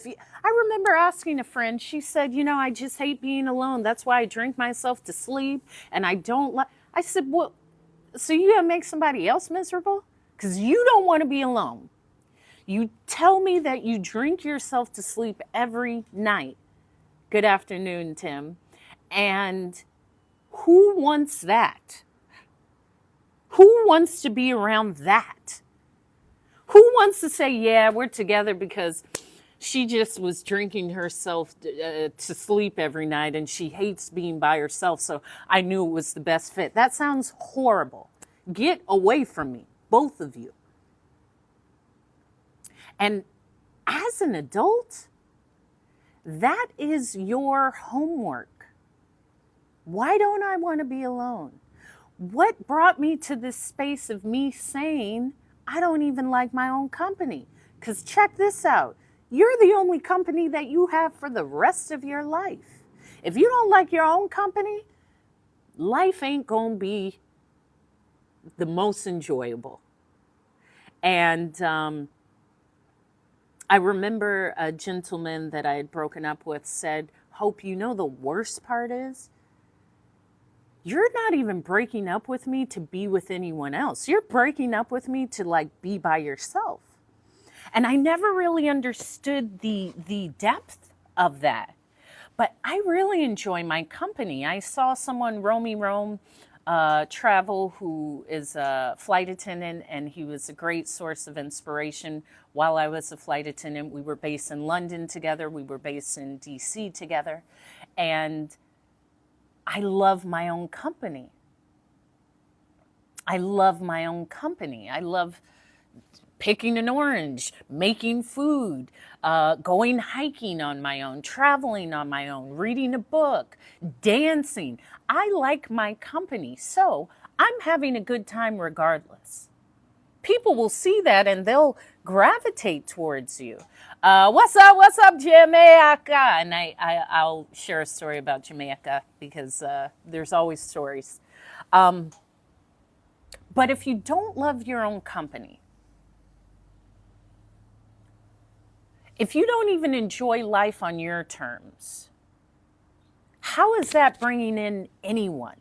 remember asking a friend, she said, you know, I just hate being alone. That's why I drink myself to sleep and I don't like. I said, well, so you gonna make somebody else miserable? Because you don't want to be alone. You tell me that you drink yourself to sleep every night. Good afternoon, Tim. And who wants that? Who wants to be around that? Who wants to say, yeah, we're together because she just was drinking herself to sleep every night and she hates being by herself, so I knew it was the best fit. That sounds horrible. Get away from me, both of you. And as an adult, that is your homework. Why don't I want to be alone? what brought me to this space of me saying, I don't even like my own company? Because check this out. You're the only company that you have for the rest of your life. If you don't like your own company, life ain't going to be the most enjoyable. And I remember a gentleman that I had broken up with said, Hope, you know the worst part is? You're not even breaking up with me to be with anyone else. You're breaking up with me to like be by yourself. And I never really understood the depth of that. But I really enjoy my company. I saw someone, Romy Rome, travel, who is a flight attendant, and he was a great source of inspiration while I was a flight attendant. We were based in London together. We were based in DC together. And I love my own company. I love my own company. I love picking an orange, making food, going hiking on my own, traveling on my own, reading a book, dancing. I like my company, so I'm having a good time regardless. People will see that and they'll gravitate towards you. What's up, Jamaica? And I'll share a story about Jamaica because there's always stories. But if you don't love your own company, if you don't even enjoy life on your terms, how is that bringing in anyone?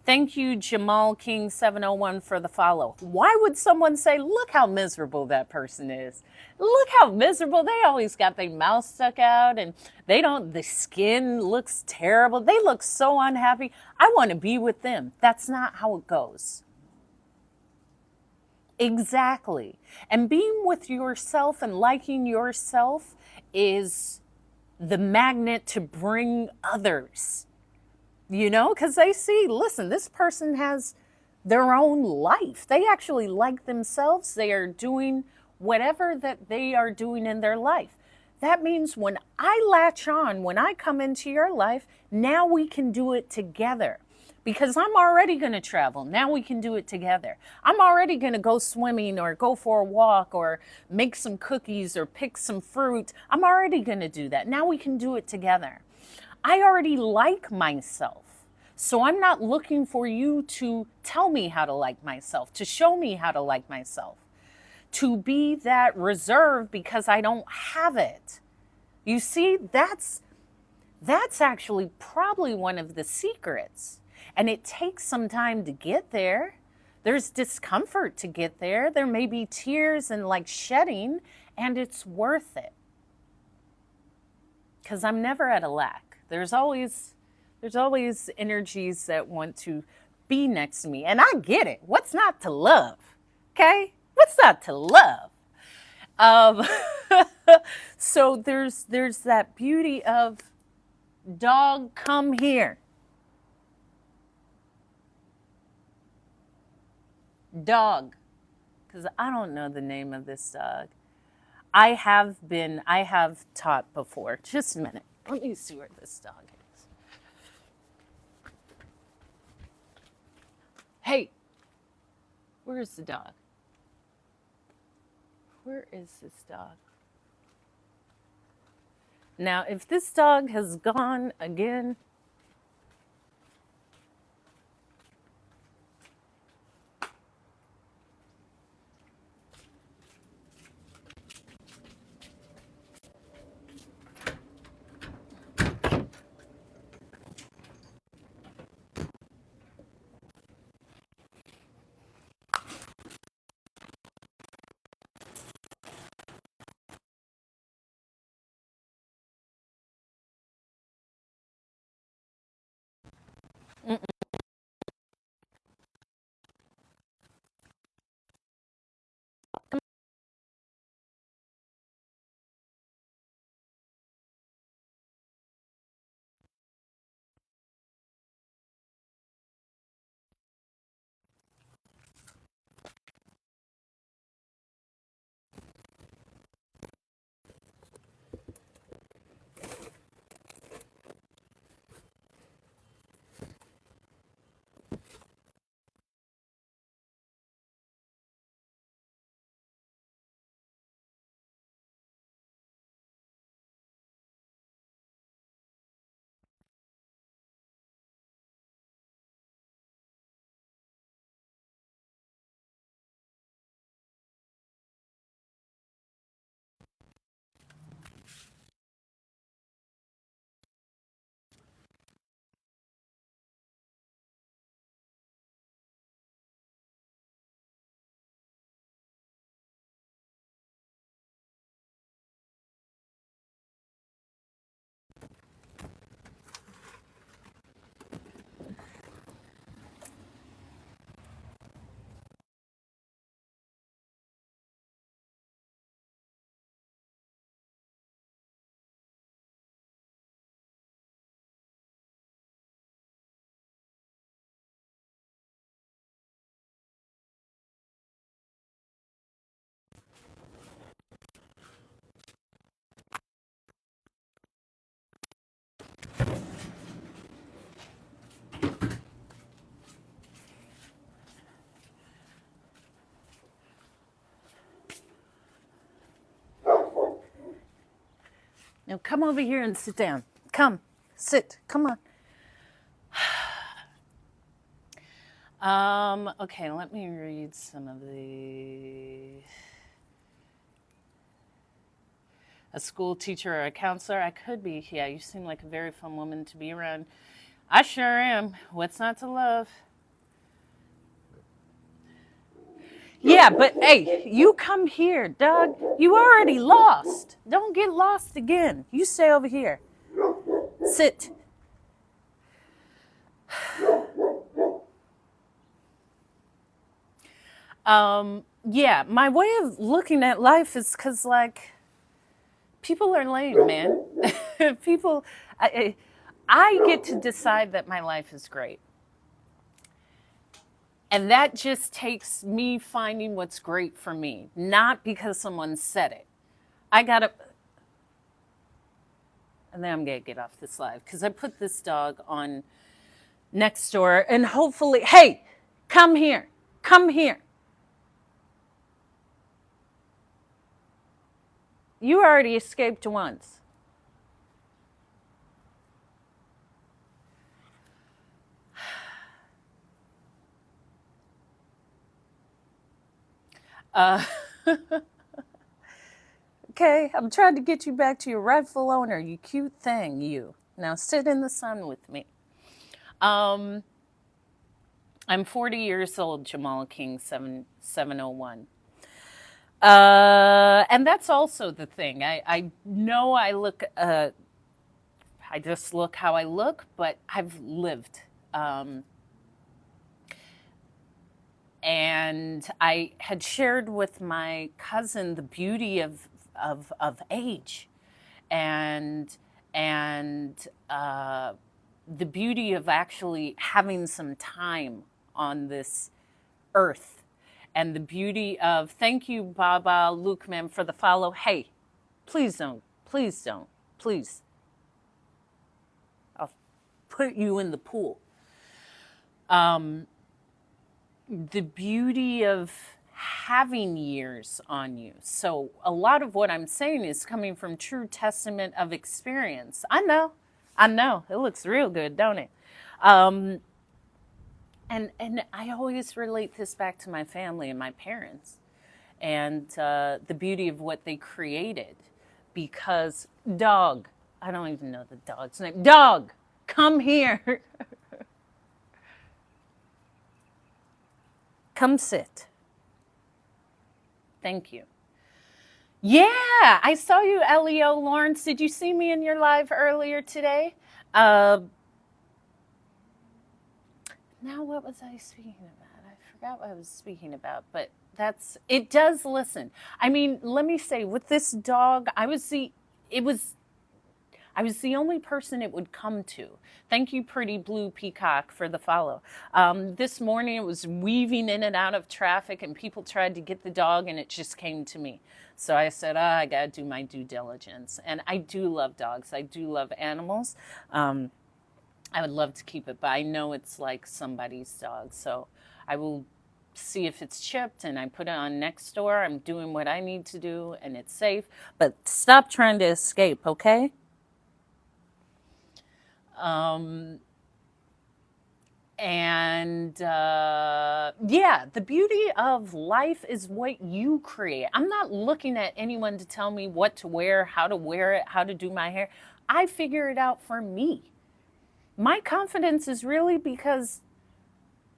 Thank you, Jamal King 701, for the follow. Why would someone say, look how miserable that person is? Look how miserable. They always got their mouth stuck out and the skin looks terrible. They look so unhappy. I want to be with them. That's not how it goes. Exactly. And being with yourself and liking yourself is the magnet to bring others, because they see, listen, this person has their own life. They actually like themselves. They are doing whatever that they are doing in their life. That means when I latch on, when I come into your life, now we can do it together. Because I'm already going to travel. Now we can do it together. I'm already going to go swimming or go for a walk or make some cookies or pick some fruit. I'm already going to do that. Now we can do it together. I already like myself. So I'm not looking for you to tell me how to like myself, to show me how to like myself, to be that reserve because I don't have it. You see, that's actually probably one of the secrets. And it takes some time to get there. There's discomfort to get there. There may be tears and like shedding, and it's worth it. Because I'm never at a lack. There's always energies that want to be next to me. And I get it. What's not to love? Okay? What's not to love? So there's that beauty of, dog, come here. Dog, because I don't know the name of this dog. I have taught before. Just a minute. Let me see where this dog is. Hey, where's the dog? Where is this dog? Now, if this dog has gone again, Now come over here and sit down. Come, sit, come on. Okay, let me read some of the... A school teacher or a counselor? I could be. Yeah, you seem like a very fun woman to be around. I sure am. What's not to love? Yeah, but hey, you come here, Doug. You already lost. Don't get lost again. You stay over here. Sit. Yeah, my way of looking at life is because, like, people are lame, man. People, I get to decide that my life is great. And that just takes me finding what's great for me, not because someone said it. I gotta, and then I'm gonna get off this live because I put this dog on next door and hopefully, hey, come here, come here. You already escaped once. Okay, I'm trying to get you back to your rightful owner, you cute thing, you. Now sit in the sun with me. I'm 40 years old, Jamal King 701. And that's also the thing. I know I look, I just look how I look, but I've lived. And I had shared with my cousin the beauty of age and the beauty of actually having some time on this earth, and the beauty of, thank you, Baba Luke, ma'am, for the follow. Hey, please don't, please. I'll put you in the pool. The beauty of having years on you. So a lot of what I'm saying is coming from true testament of experience. I know. It looks real good, don't it? And I always relate this back to my family and my parents and the beauty of what they created. Because dog, I don't even know the dog's name. Dog, come here. Come sit. Thank you. Yeah, I saw you, Leo Lawrence. Did you see me in your live earlier today? Now, what was I speaking about? I forgot what I was speaking about, but it does listen. I mean, let me say, with this dog, I was the only person it would come to. Thank you, Pretty Blue Peacock, for the follow. This morning it was weaving in and out of traffic and people tried to get the dog and it just came to me. So I said, I gotta do my due diligence. And I do love dogs. I do love animals. I would love to keep it, but I know it's like somebody's dog. So I will see if it's chipped and I put it on next door. I'm doing what I need to do and it's safe. But stop trying to escape, okay? Yeah, the beauty of life is what you create. I'm not looking at anyone to tell me what to wear, how to wear it, how to do my hair. I figure it out for me. My confidence is really because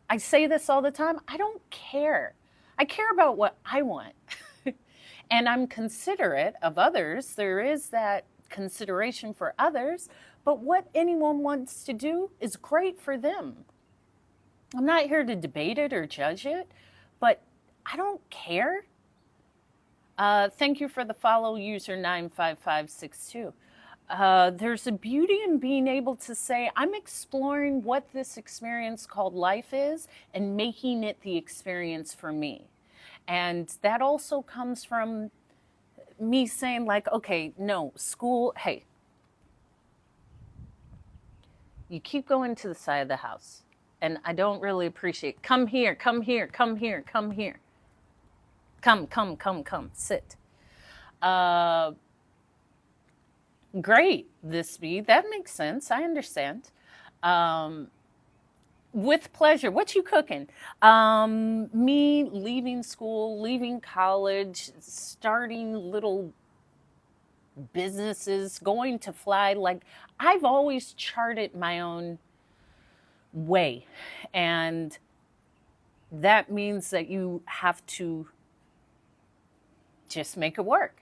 I say this all the time. I don't care. I care about what I want. And I'm considerate of others. There is that consideration for others. But what anyone wants to do is great for them. I'm not here to debate it or judge it, but I don't care. Thank you for the follow, user 95562. There's a beauty in being able to say, I'm exploring what this experience called life is and making it the experience for me. And that also comes from me saying, like, okay, no, school, hey, you keep going to the side of the house. And I don't really appreciate, come here, come here, come here, come here. Come, sit. Great, this be. That makes sense. I understand. Um, with pleasure. What you cooking? Me leaving school, leaving college, starting little businesses, going to fly. Like, I've always charted my own way. And that means that you have to just make it work.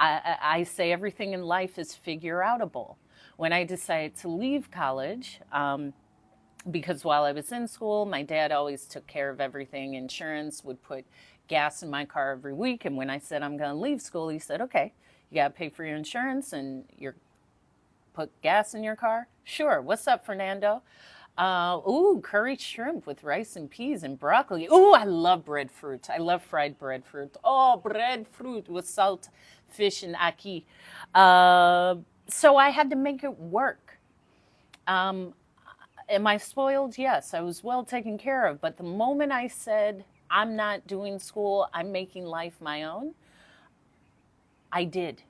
I say everything in life is figure outable. When I decided to leave college, because while I was in school, my dad always took care of everything. Insurance would put gas in my car every week. And when I said I'm going to leave school, he said, okay, you got to pay for your insurance and your put gas in your car? Sure. What's up, Fernando? Curry shrimp with rice and peas and broccoli. Ooh, I love breadfruit. I love fried breadfruit. Oh, breadfruit with salt, fish, and ackee. So I had to make it work. Um, am I spoiled? Yes, I was well taken care of. But the moment I said, I'm not doing school, I'm making life my own, I did.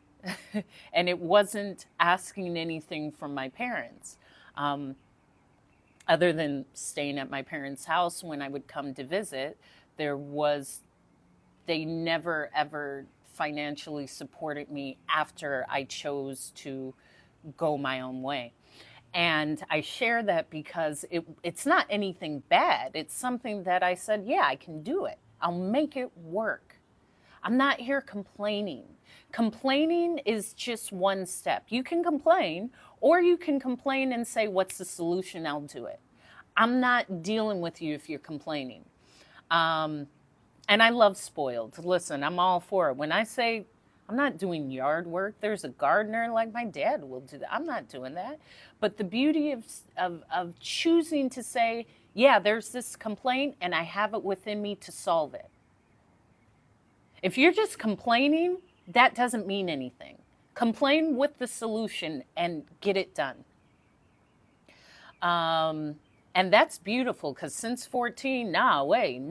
And it wasn't asking anything from my parents. Other than staying at my parents' house when I would come to visit, they never ever financially supported me after I chose to go my own way. And I share that because it's not anything bad. It's something that I said, yeah, I can do it. I'll make it work. I'm not here complaining. Complaining is just one step. You can complain, or you can complain and say, what's the solution? I'll do it. I'm not dealing with you if you're complaining. And I love spoiled. Listen, I'm all for it. When I say I'm not doing yard work, there's a gardener like my dad will do that. I'm not doing that. But the beauty of choosing to say, yeah, there's this complaint and I have it within me to solve it. If you're just complaining, that doesn't mean anything. Complain with the solution and get it done. And that's beautiful because since 14, no way,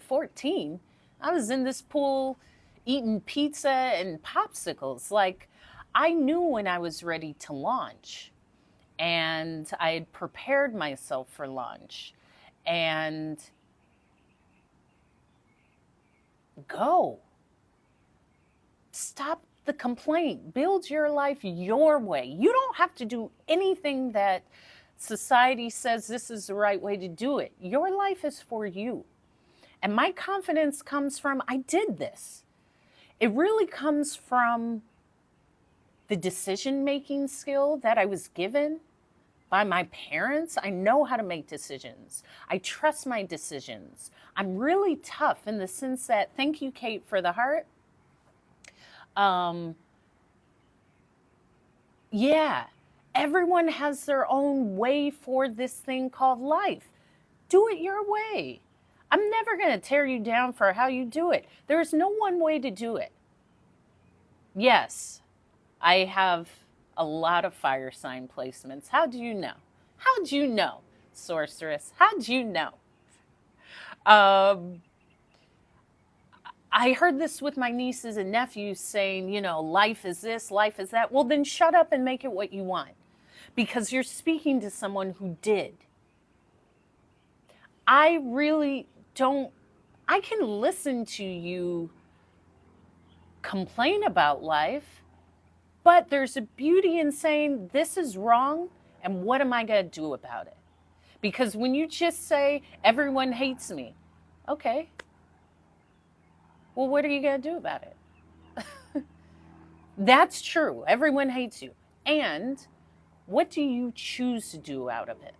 14, I was in this pool eating pizza and popsicles. Like, I knew when I was ready to launch, and I had prepared myself for launch. And go. Stop the complaint. Build your life your way. You don't have to do anything that society says this is the right way to do it. Your life is for you. And my confidence comes from, I did this. It really comes from the decision-making skill that I was given by my parents. I know how to make decisions. I trust my decisions. I'm really tough in the sense that, thank you, Kate, for the heart. Yeah, everyone has their own way for this thing called life. Do it your way. I'm never going to tear you down for how you do it. There's no one way to do it. Yes, I have a lot of fire sign placements. How do you know? How do you know, sorceress? How do you know? I heard this with my nieces and nephews saying, life is this, life is that. Well, then shut up and make it what you want, because you're speaking to someone who did. I really don't, I can listen to you complain about life, but there's a beauty in saying this is wrong and what am I going to do about it? Because when you just say everyone hates me, okay, well, what are you going to do about it? That's true. Everyone hates you. And what do you choose to do out of it?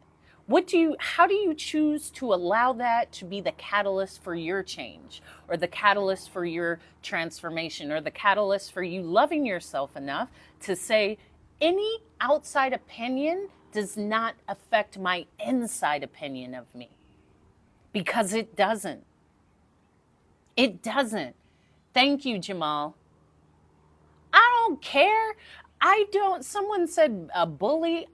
How do you choose to allow that to be the catalyst for your change, or the catalyst for your transformation, or the catalyst for you loving yourself enough to say, any outside opinion does not affect my inside opinion of me? Because it doesn't. It doesn't. Thank you, Jamal. I don't care. Someone said a bully.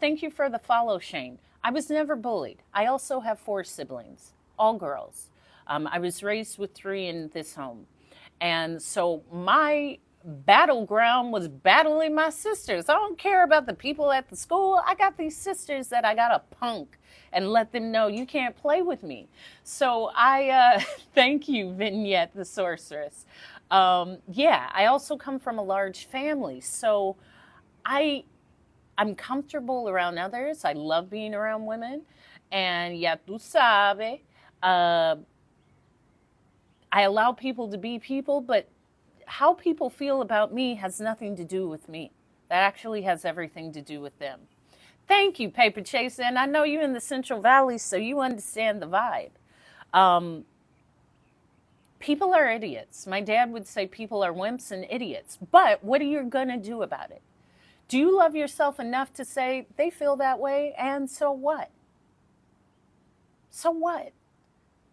Thank you for the follow, Shane. I was never bullied. I also have 4 siblings, all girls. I was raised with 3 in this home. And so my battleground was battling my sisters. I don't care about the people at the school. I got these sisters that I got to punk and let them know you can't play with me. So I thank you, Vignette the Sorceress. Yeah, I also come from a large family. So I'm comfortable around others. I love being around women. And ya tu sabe, I allow people to be people, but how people feel about me has nothing to do with me. That actually has everything to do with them. Thank you, Paper Chaser. And I know you're in the Central Valley, so you understand the vibe. People are idiots. My dad would say people are wimps and idiots. But what are you going to do about it? Do you love yourself enough to say they feel that way, and so what? So what?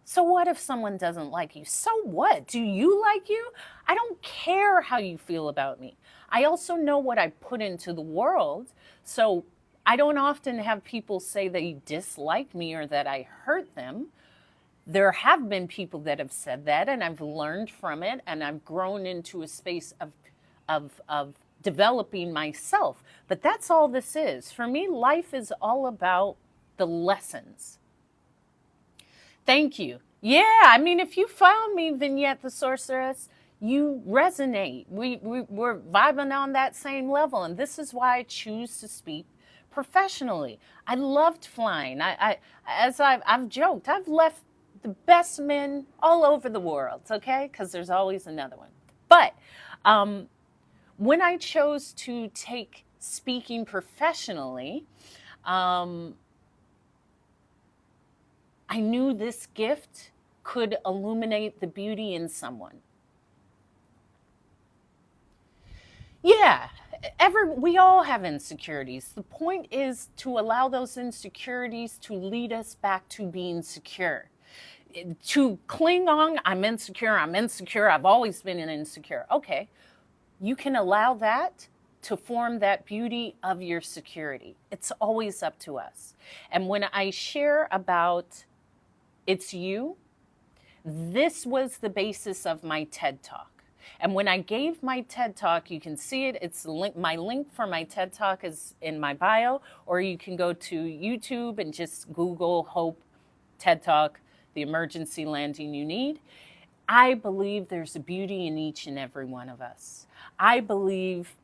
So what if someone doesn't like you? So what? Do you like you? I don't care how you feel about me. I also know what I put into the world. So I don't often have people say they dislike me or that I hurt them. There have been people that have said that, and I've learned from it, and I've grown into a space of developing myself. But that's all this is. For me, life is all about the lessons. Thank you. Yeah, I mean, if you found me, Vignette the Sorceress, you resonate. We're vibing on that same level. And this is why I choose to speak professionally. I loved flying. As I've joked, I've left the best men all over the world, okay? Because there's always another one. But when I chose to take speaking professionally, I knew this gift could illuminate the beauty in someone. Yeah, we all have insecurities. The point is to allow those insecurities to lead us back to being secure. To cling on, I'm insecure, I've always been insecure. Okay, you can allow that to form that beauty of your security. It's always up to us. And when I share about it's you, this was the basis of my TED Talk. And when I gave my TED Talk, you can see it. It's my link for my TED Talk is in my bio, or you can go to YouTube and just Google Hope TED Talk, the emergency landing you need. I believe there's a beauty in each and every one of us. I believe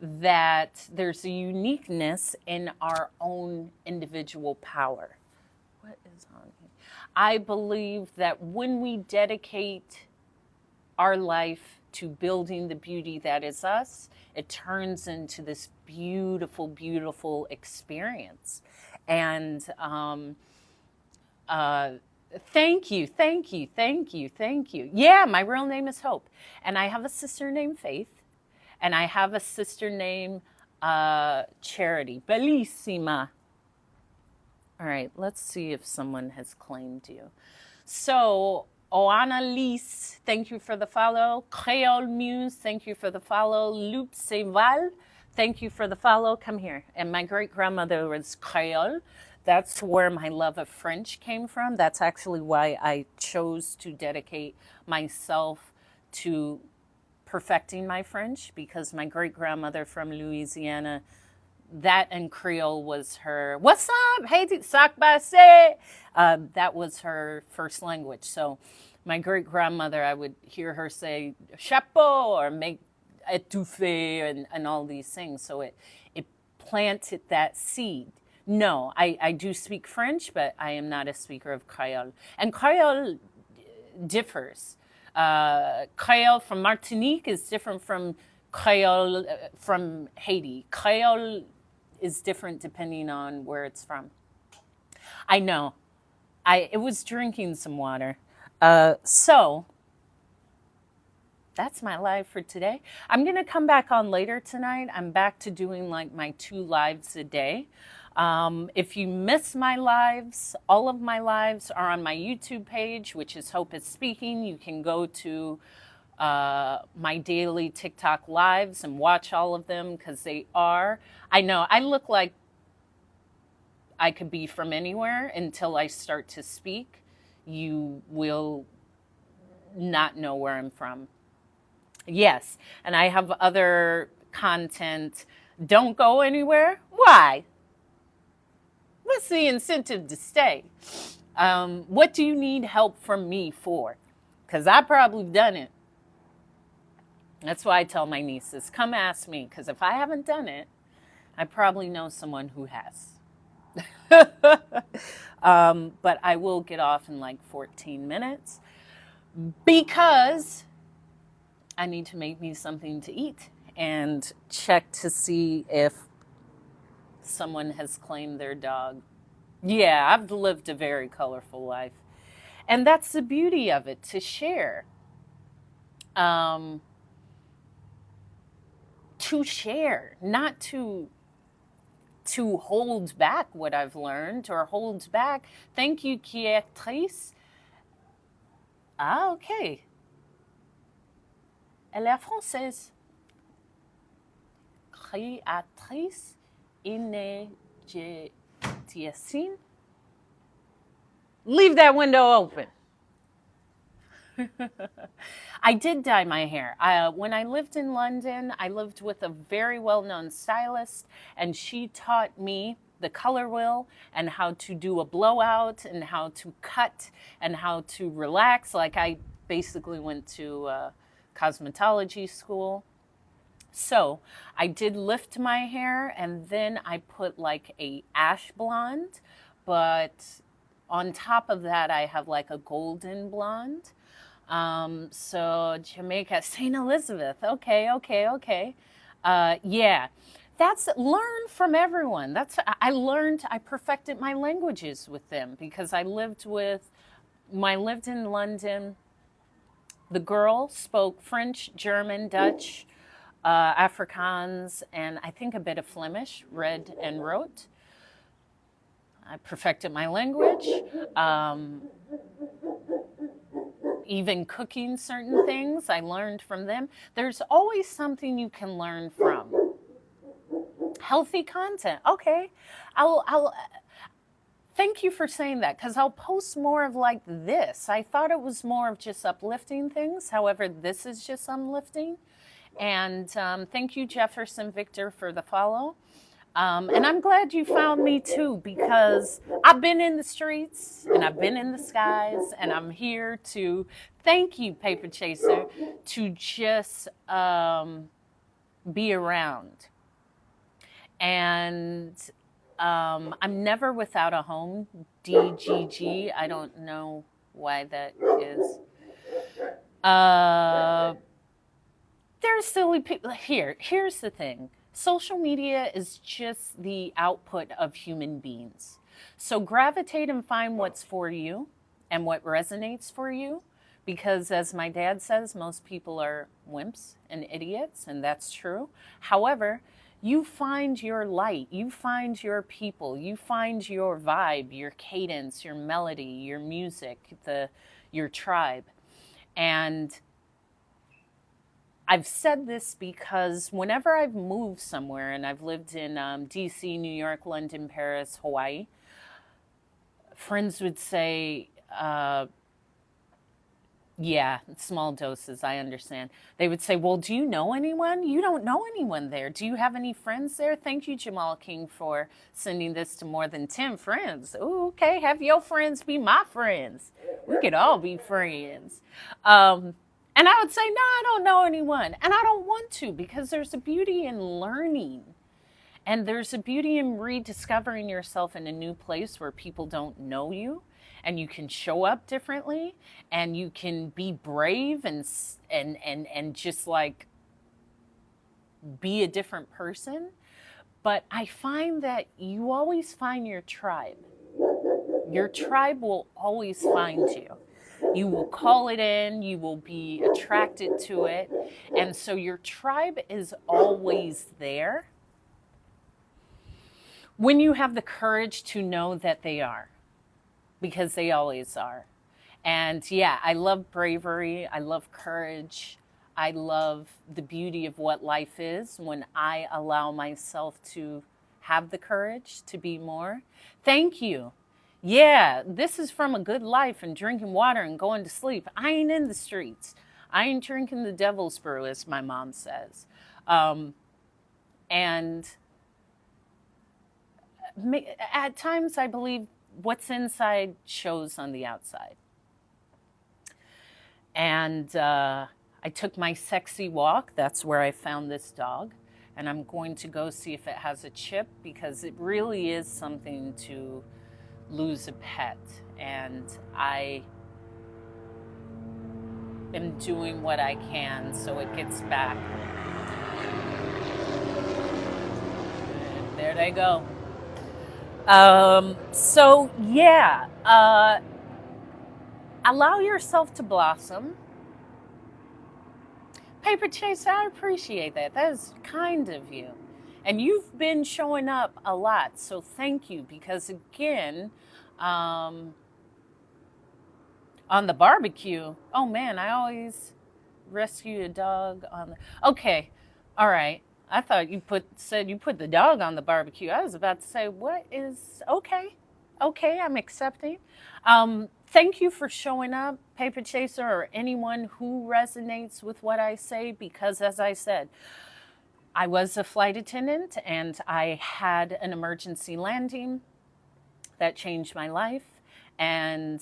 that there's a uniqueness in our own individual power. What is on here? I believe that when we dedicate our life to building the beauty that is us, it turns into this beautiful, beautiful experience. And thank you. Yeah, my real name is Hope. And I have a sister named Faith. And I have a sister named Charity. Bellissima. All right, let's see if someone has claimed you. So, Oana Lise, thank you for the follow. Creole Muse, thank you for the follow. Luke Seval, thank you for the follow. Come here. And my great-grandmother was Creole. That's where my love of French came from. That's actually why I chose to dedicate myself to perfecting my French, because my great-grandmother from Louisiana, that and Creole was her, what's up? Hey, sac basse. That was her first language. So my great-grandmother, I would hear her say chapeau or make étouffée and all these things. So it planted that seed. No, I do speak French, but I am not a speaker of Creole. And Creole differs. Creole from Martinique is different from Creole from Haiti. Creole is different depending on where it's from. I know. It was drinking some water. So that's my live for today. I'm going to come back on later tonight. I'm back to doing like my 2 lives a day. If you miss my lives, all of my lives are on my YouTube page, which is Hope is Speaking. You can go to my daily TikTok lives and watch all of them, because they are. I know I look like I could be from anywhere until I start to speak. You will not know where I'm from. Yes, and I have other content. Don't go anywhere. Why? What's the incentive to stay? What do you need help from me for? Because I probably done it. That's why I tell my nieces, come ask me, because if I haven't done it, I probably know someone who has. But I will get off in like 14 minutes because I need to make me something to eat and check to see if someone has claimed their dog. Yeah, I've lived a very colorful life. And that's the beauty of it, to share. To share, not to hold back what I've learned or hold back. Thank you, créatrice. Ah, okay. Elle est française. Créatrice énergéticienne. Leave that window open. I did dye my hair. When I lived in London, I lived with a very well-known stylist, and she taught me the color wheel and how to do a blowout and how to cut and how to relax. Like, I basically went to cosmetology school. So I did lift my hair, and then I put like a ash blonde, but on top of that, I have like a golden blonde. So Jamaica, St. Elizabeth. Okay. Yeah, that's learn from everyone. I perfected my languages with them because I lived in London. The girl spoke French, German, Dutch, Afrikaans, and I think a bit of Flemish, read and wrote. I perfected my language. Even cooking certain things, I learned from them. There's always something you can learn from. Healthy content. Okay. I'll thank you for saying that, because I'll post more of like this. I thought it was more of just uplifting things. However, this is just uplifting. And thank you, Jefferson Victor, for the follow. And I'm glad you found me too, because I've been in the streets and I've been in the skies, and I'm here to thank you, Paper Chaser, to just be around. And I'm never without a home, DGG. I don't know why that is. There's silly people. Here's the thing. Social media is just the output of human beings. So gravitate and find what's for you and what resonates for you. Because as my dad says, most people are wimps and idiots, and that's true. However, you find your light, you find your people, you find your vibe, your cadence, your melody, your music, your tribe. And I've said this because whenever I've moved somewhere, and I've lived in DC, New York, London, Paris, Hawaii, friends would say, yeah, small doses, I understand. They would say, well, do you know anyone? You don't know anyone there. Do you have any friends there? Thank you, Jamal King, for sending this to more than 10 friends. Ooh, okay, have your friends be my friends. We could all be friends. And I would say, no, I don't know anyone. And I don't want to, because there's a beauty in learning. And there's a beauty in rediscovering yourself in a new place where people don't know you. And you can show up differently, and you can be brave and just like be a different person. But I find that you always find your tribe. Your tribe will always find you. You will call it in, you will be attracted to it. And so your tribe is always there when you have the courage to know that they are, because they always are. And yeah, I love bravery, I love courage, I love the beauty of what life is when I allow myself to have the courage to be more. Thank you. Yeah, this is from a good life and drinking water and going to sleep. I ain't in the streets. I ain't drinking the devil's brew, as my mom says. Um, and at times, I believe what's inside shows on the outside. And I took my sexy walk. That's where I found this dog. And I'm going to go see if it has a chip, because it really is something to lose a pet. And I am doing what I can so it gets back. There they go. So yeah, allow yourself to blossom. Paper Chase, I appreciate that. That is kind of you. And you've been showing up a lot, so thank you. Because again, on the barbecue, oh man, I always rescue a dog on the... Okay, all right. I thought you said you put the dog on the barbecue. I was about to say, what is... Okay, I'm accepting. Thank you for showing up, Paper Chaser, or anyone who resonates with what I say, because as I said, I was a flight attendant and I had an emergency landing that changed my life. And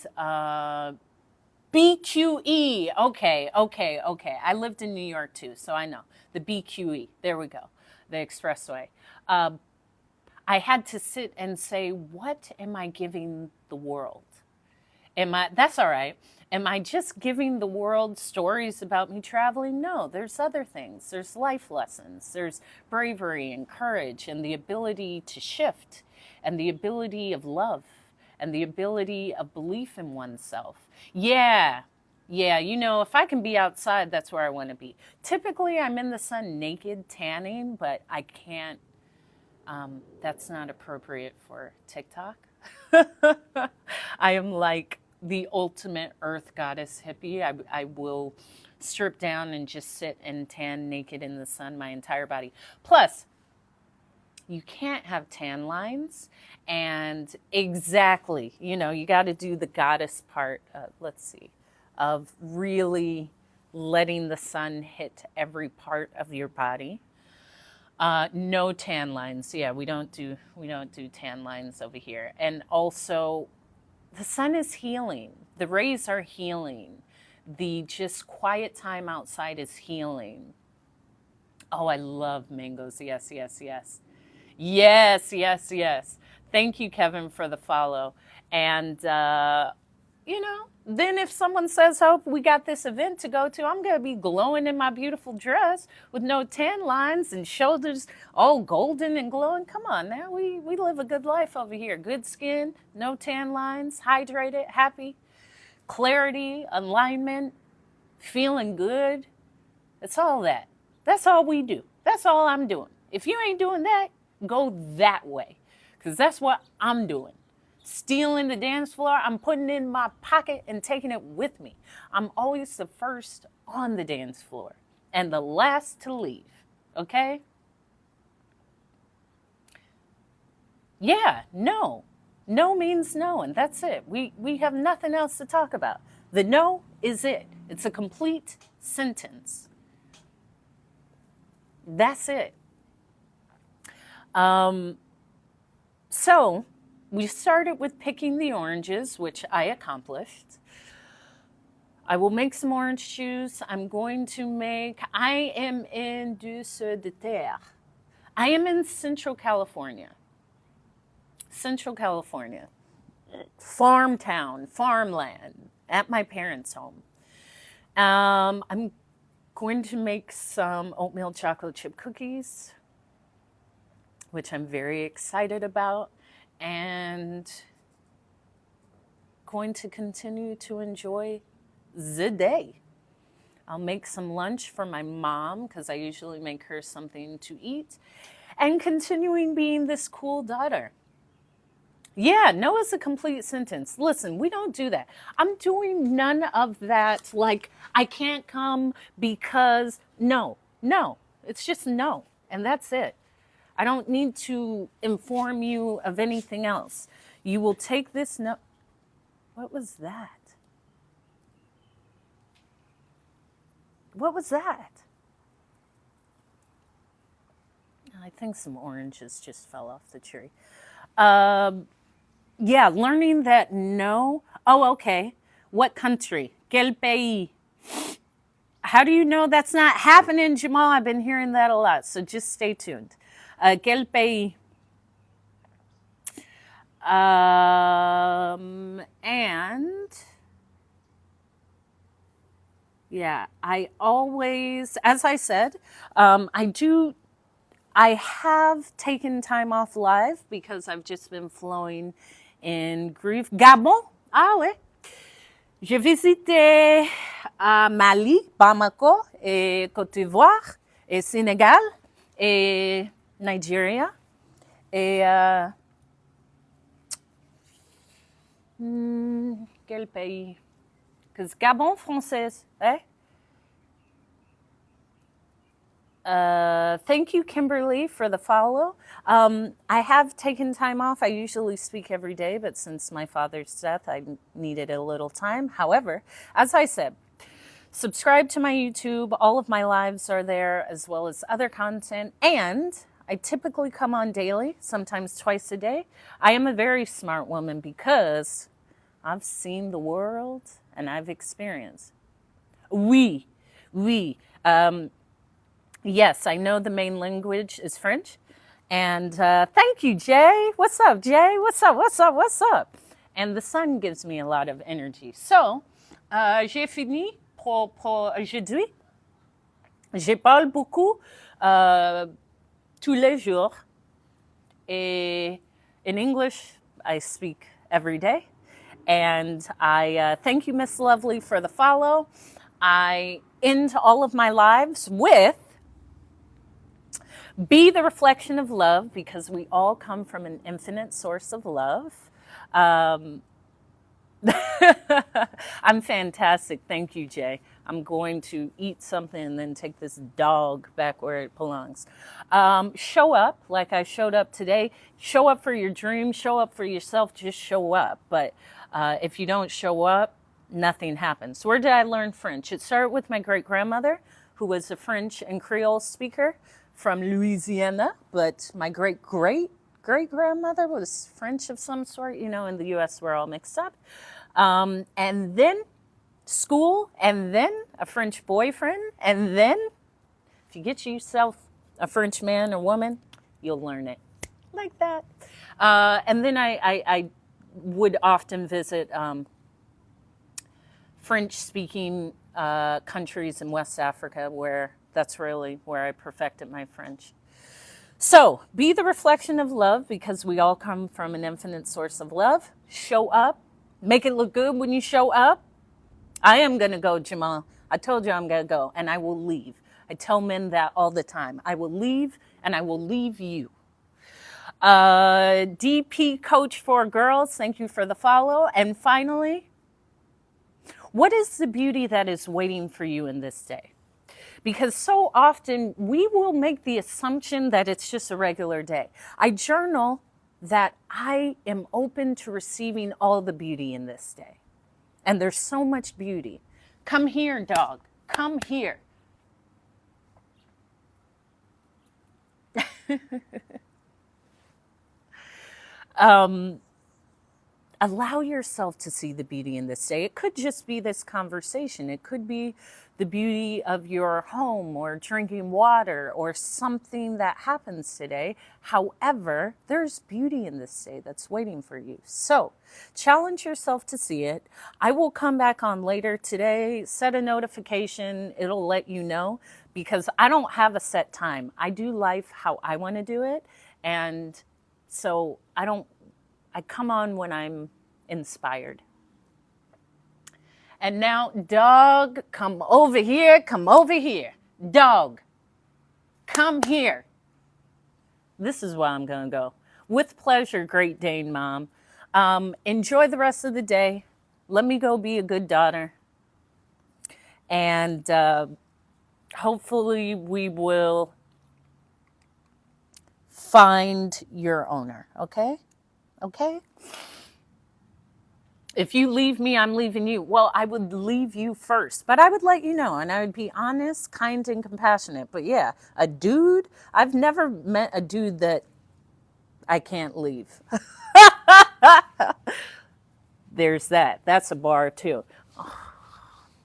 BQE, okay. I lived in New York too, so I know. The BQE, there we go, the expressway. I had to sit and say, what am I giving the world? That's all right. Am I just giving the world stories about me traveling? No, there's other things. There's life lessons. There's bravery and courage and the ability to shift and the ability of love and the ability of belief in oneself. Yeah, if I can be outside, that's where I want to be. Typically, I'm in the sun naked, tanning, but I can't. That's not appropriate for TikTok. I am like the ultimate earth goddess hippie. I will strip down and just sit and tan naked in the sun, my entire body. Plus, you can't have tan lines. And exactly, you got to do the goddess part, of really letting the sun hit every part of your body. No tan lines. Yeah, we don't do tan lines over here. And also, the sun is healing. The rays are healing. The just quiet time outside is healing. Oh, I love mangoes. Yes. Thank you, Kevin, for the follow. And, then if someone says, hope we got this event to go to, I'm going to be glowing in my beautiful dress with no tan lines and shoulders all golden and glowing. Come on now, we live a good life over here. Good skin, no tan lines, hydrated, happy, clarity, alignment, feeling good. It's all that. That's all we do. That's all I'm doing. If you ain't doing that, go that way, because that's what I'm doing. Stealing the dance floor, I'm putting it in my pocket and taking it with me. I'm always the first on the dance floor and the last to leave, okay? Yeah, no. No means no, and that's it. We have nothing else to talk about. The no is it. It's a complete sentence. That's it. So we started with picking the oranges, which I accomplished. I will make some orange juice. I am in du Sud de Terre. I am in Central California. Farm town, farmland, at my parents' home. I'm going to make some oatmeal chocolate chip cookies, which I'm very excited about, and going to continue to enjoy the day. I'll make some lunch for my mom, because I usually make her something to eat, and continuing being this cool daughter. Yeah, no is a complete sentence. Listen, we don't do that. I'm doing none of that, like, I can't come because, no. It's just no, and that's it. I don't need to inform you of anything else. You will take this note. What was that? What was that? I think some oranges just fell off the tree. Yeah, learning that no. Oh, okay. What country? Quel pays? How do you know that's not happening, Jamal? I've been hearing that a lot, so just stay tuned. Quel pays? And yeah, I always, as I said, I have taken time off live because I've just been flowing in groove. Gabon? Ah ouais. J'ai visité Mali, Bamako, et Côte d'Ivoire, et Sénégal, et Nigeria, et quel pays? Because Gabon française, eh? Thank you, Kimberly, for the follow. I have taken time off. I usually speak every day, but since my father's death, I needed a little time. However, as I said, subscribe to my YouTube. All of my lives are there, as well as other content. And I typically come on daily, sometimes twice a day. I am a very smart woman because I've seen the world and I've experienced. Oui. Yes, I know the main language is French. And thank you, Jay. What's up, Jay? What's up? And the sun gives me a lot of energy. So, j'ai fini pour aujourd'hui. Je parle beaucoup tous les jours. Et in English, I speak every day. And I thank you, Miss Lovely, for the follow. I end all of my lives with be the reflection of love, because we all come from an infinite source of love. I'm fantastic. Thank you, Jay. I'm going to eat something and then take this dog back where it belongs. Show up like I showed up today. Show up for your dreams. Show up for yourself. Just show up. But if you don't show up, nothing happens. Where did I learn French? It started with my great-grandmother, who was a French and Creole speaker from Louisiana, but my great-grandmother was French of some sort. You know, in the U.S., we're all mixed up. And then school, and then a French boyfriend, and then if you get yourself a French man or woman, you'll learn it like that. And then I would often visit French-speaking countries in West Africa, where that's really where I perfected my French. So, be the reflection of love, because we all come from an infinite source of love. Show up. Make it look good when you show up. I am going to go, Jamal. I told you I'm going to go, and I will leave. I tell men that all the time. I will leave, and I will leave you. DP Coach for Girls, thank you for the follow. And finally, what is the beauty that is waiting for you in this day? Because so often we will make the assumption that it's just a regular day. I journal that I am open to receiving all the beauty in this day. And there's so much beauty. Come here, dog. Come here. Allow yourself to see the beauty in this day. It could just be this conversation. It could be the beauty of your home or drinking water or something that happens today. However, there's beauty in this day that's waiting for you. So challenge yourself to see it. I will come back on later today, set a notification. It'll let you know, because I don't have a set time. I do life how I want to do it. And so I come on when I'm inspired. And now, dog, come over here, come over here. Dog, come here. This is where I'm going to go. With pleasure, Great Dane Mom. Enjoy the rest of the day. Let me go be a good daughter. And hopefully we will find your owner, okay? Okay? If you leave me, I'm leaving you. Well, I would leave you first, but I would let you know, and I would be honest, kind, and compassionate. But yeah, a dude, I've never met a dude that I can't leave. There's that. That's a bar too.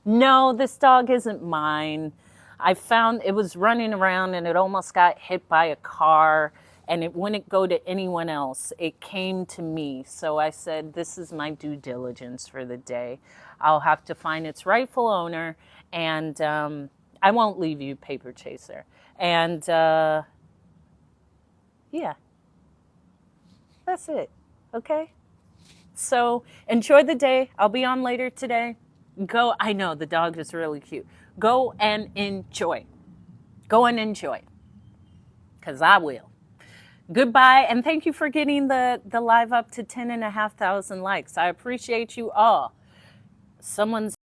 No, this dog isn't mine. I found it was running around and it almost got hit by a car, and it wouldn't go to anyone else. It came to me. So I said, this is my due diligence for the day. I'll have to find its rightful owner, and I won't leave you, paper chaser. And yeah, that's it. Okay? So enjoy the day. I'll be on later today. Go. I know the dog is really cute. Go and enjoy. Go and enjoy. Because I will. Goodbye. And thank you for getting the live up to 10,500 likes. I appreciate you all. Someone's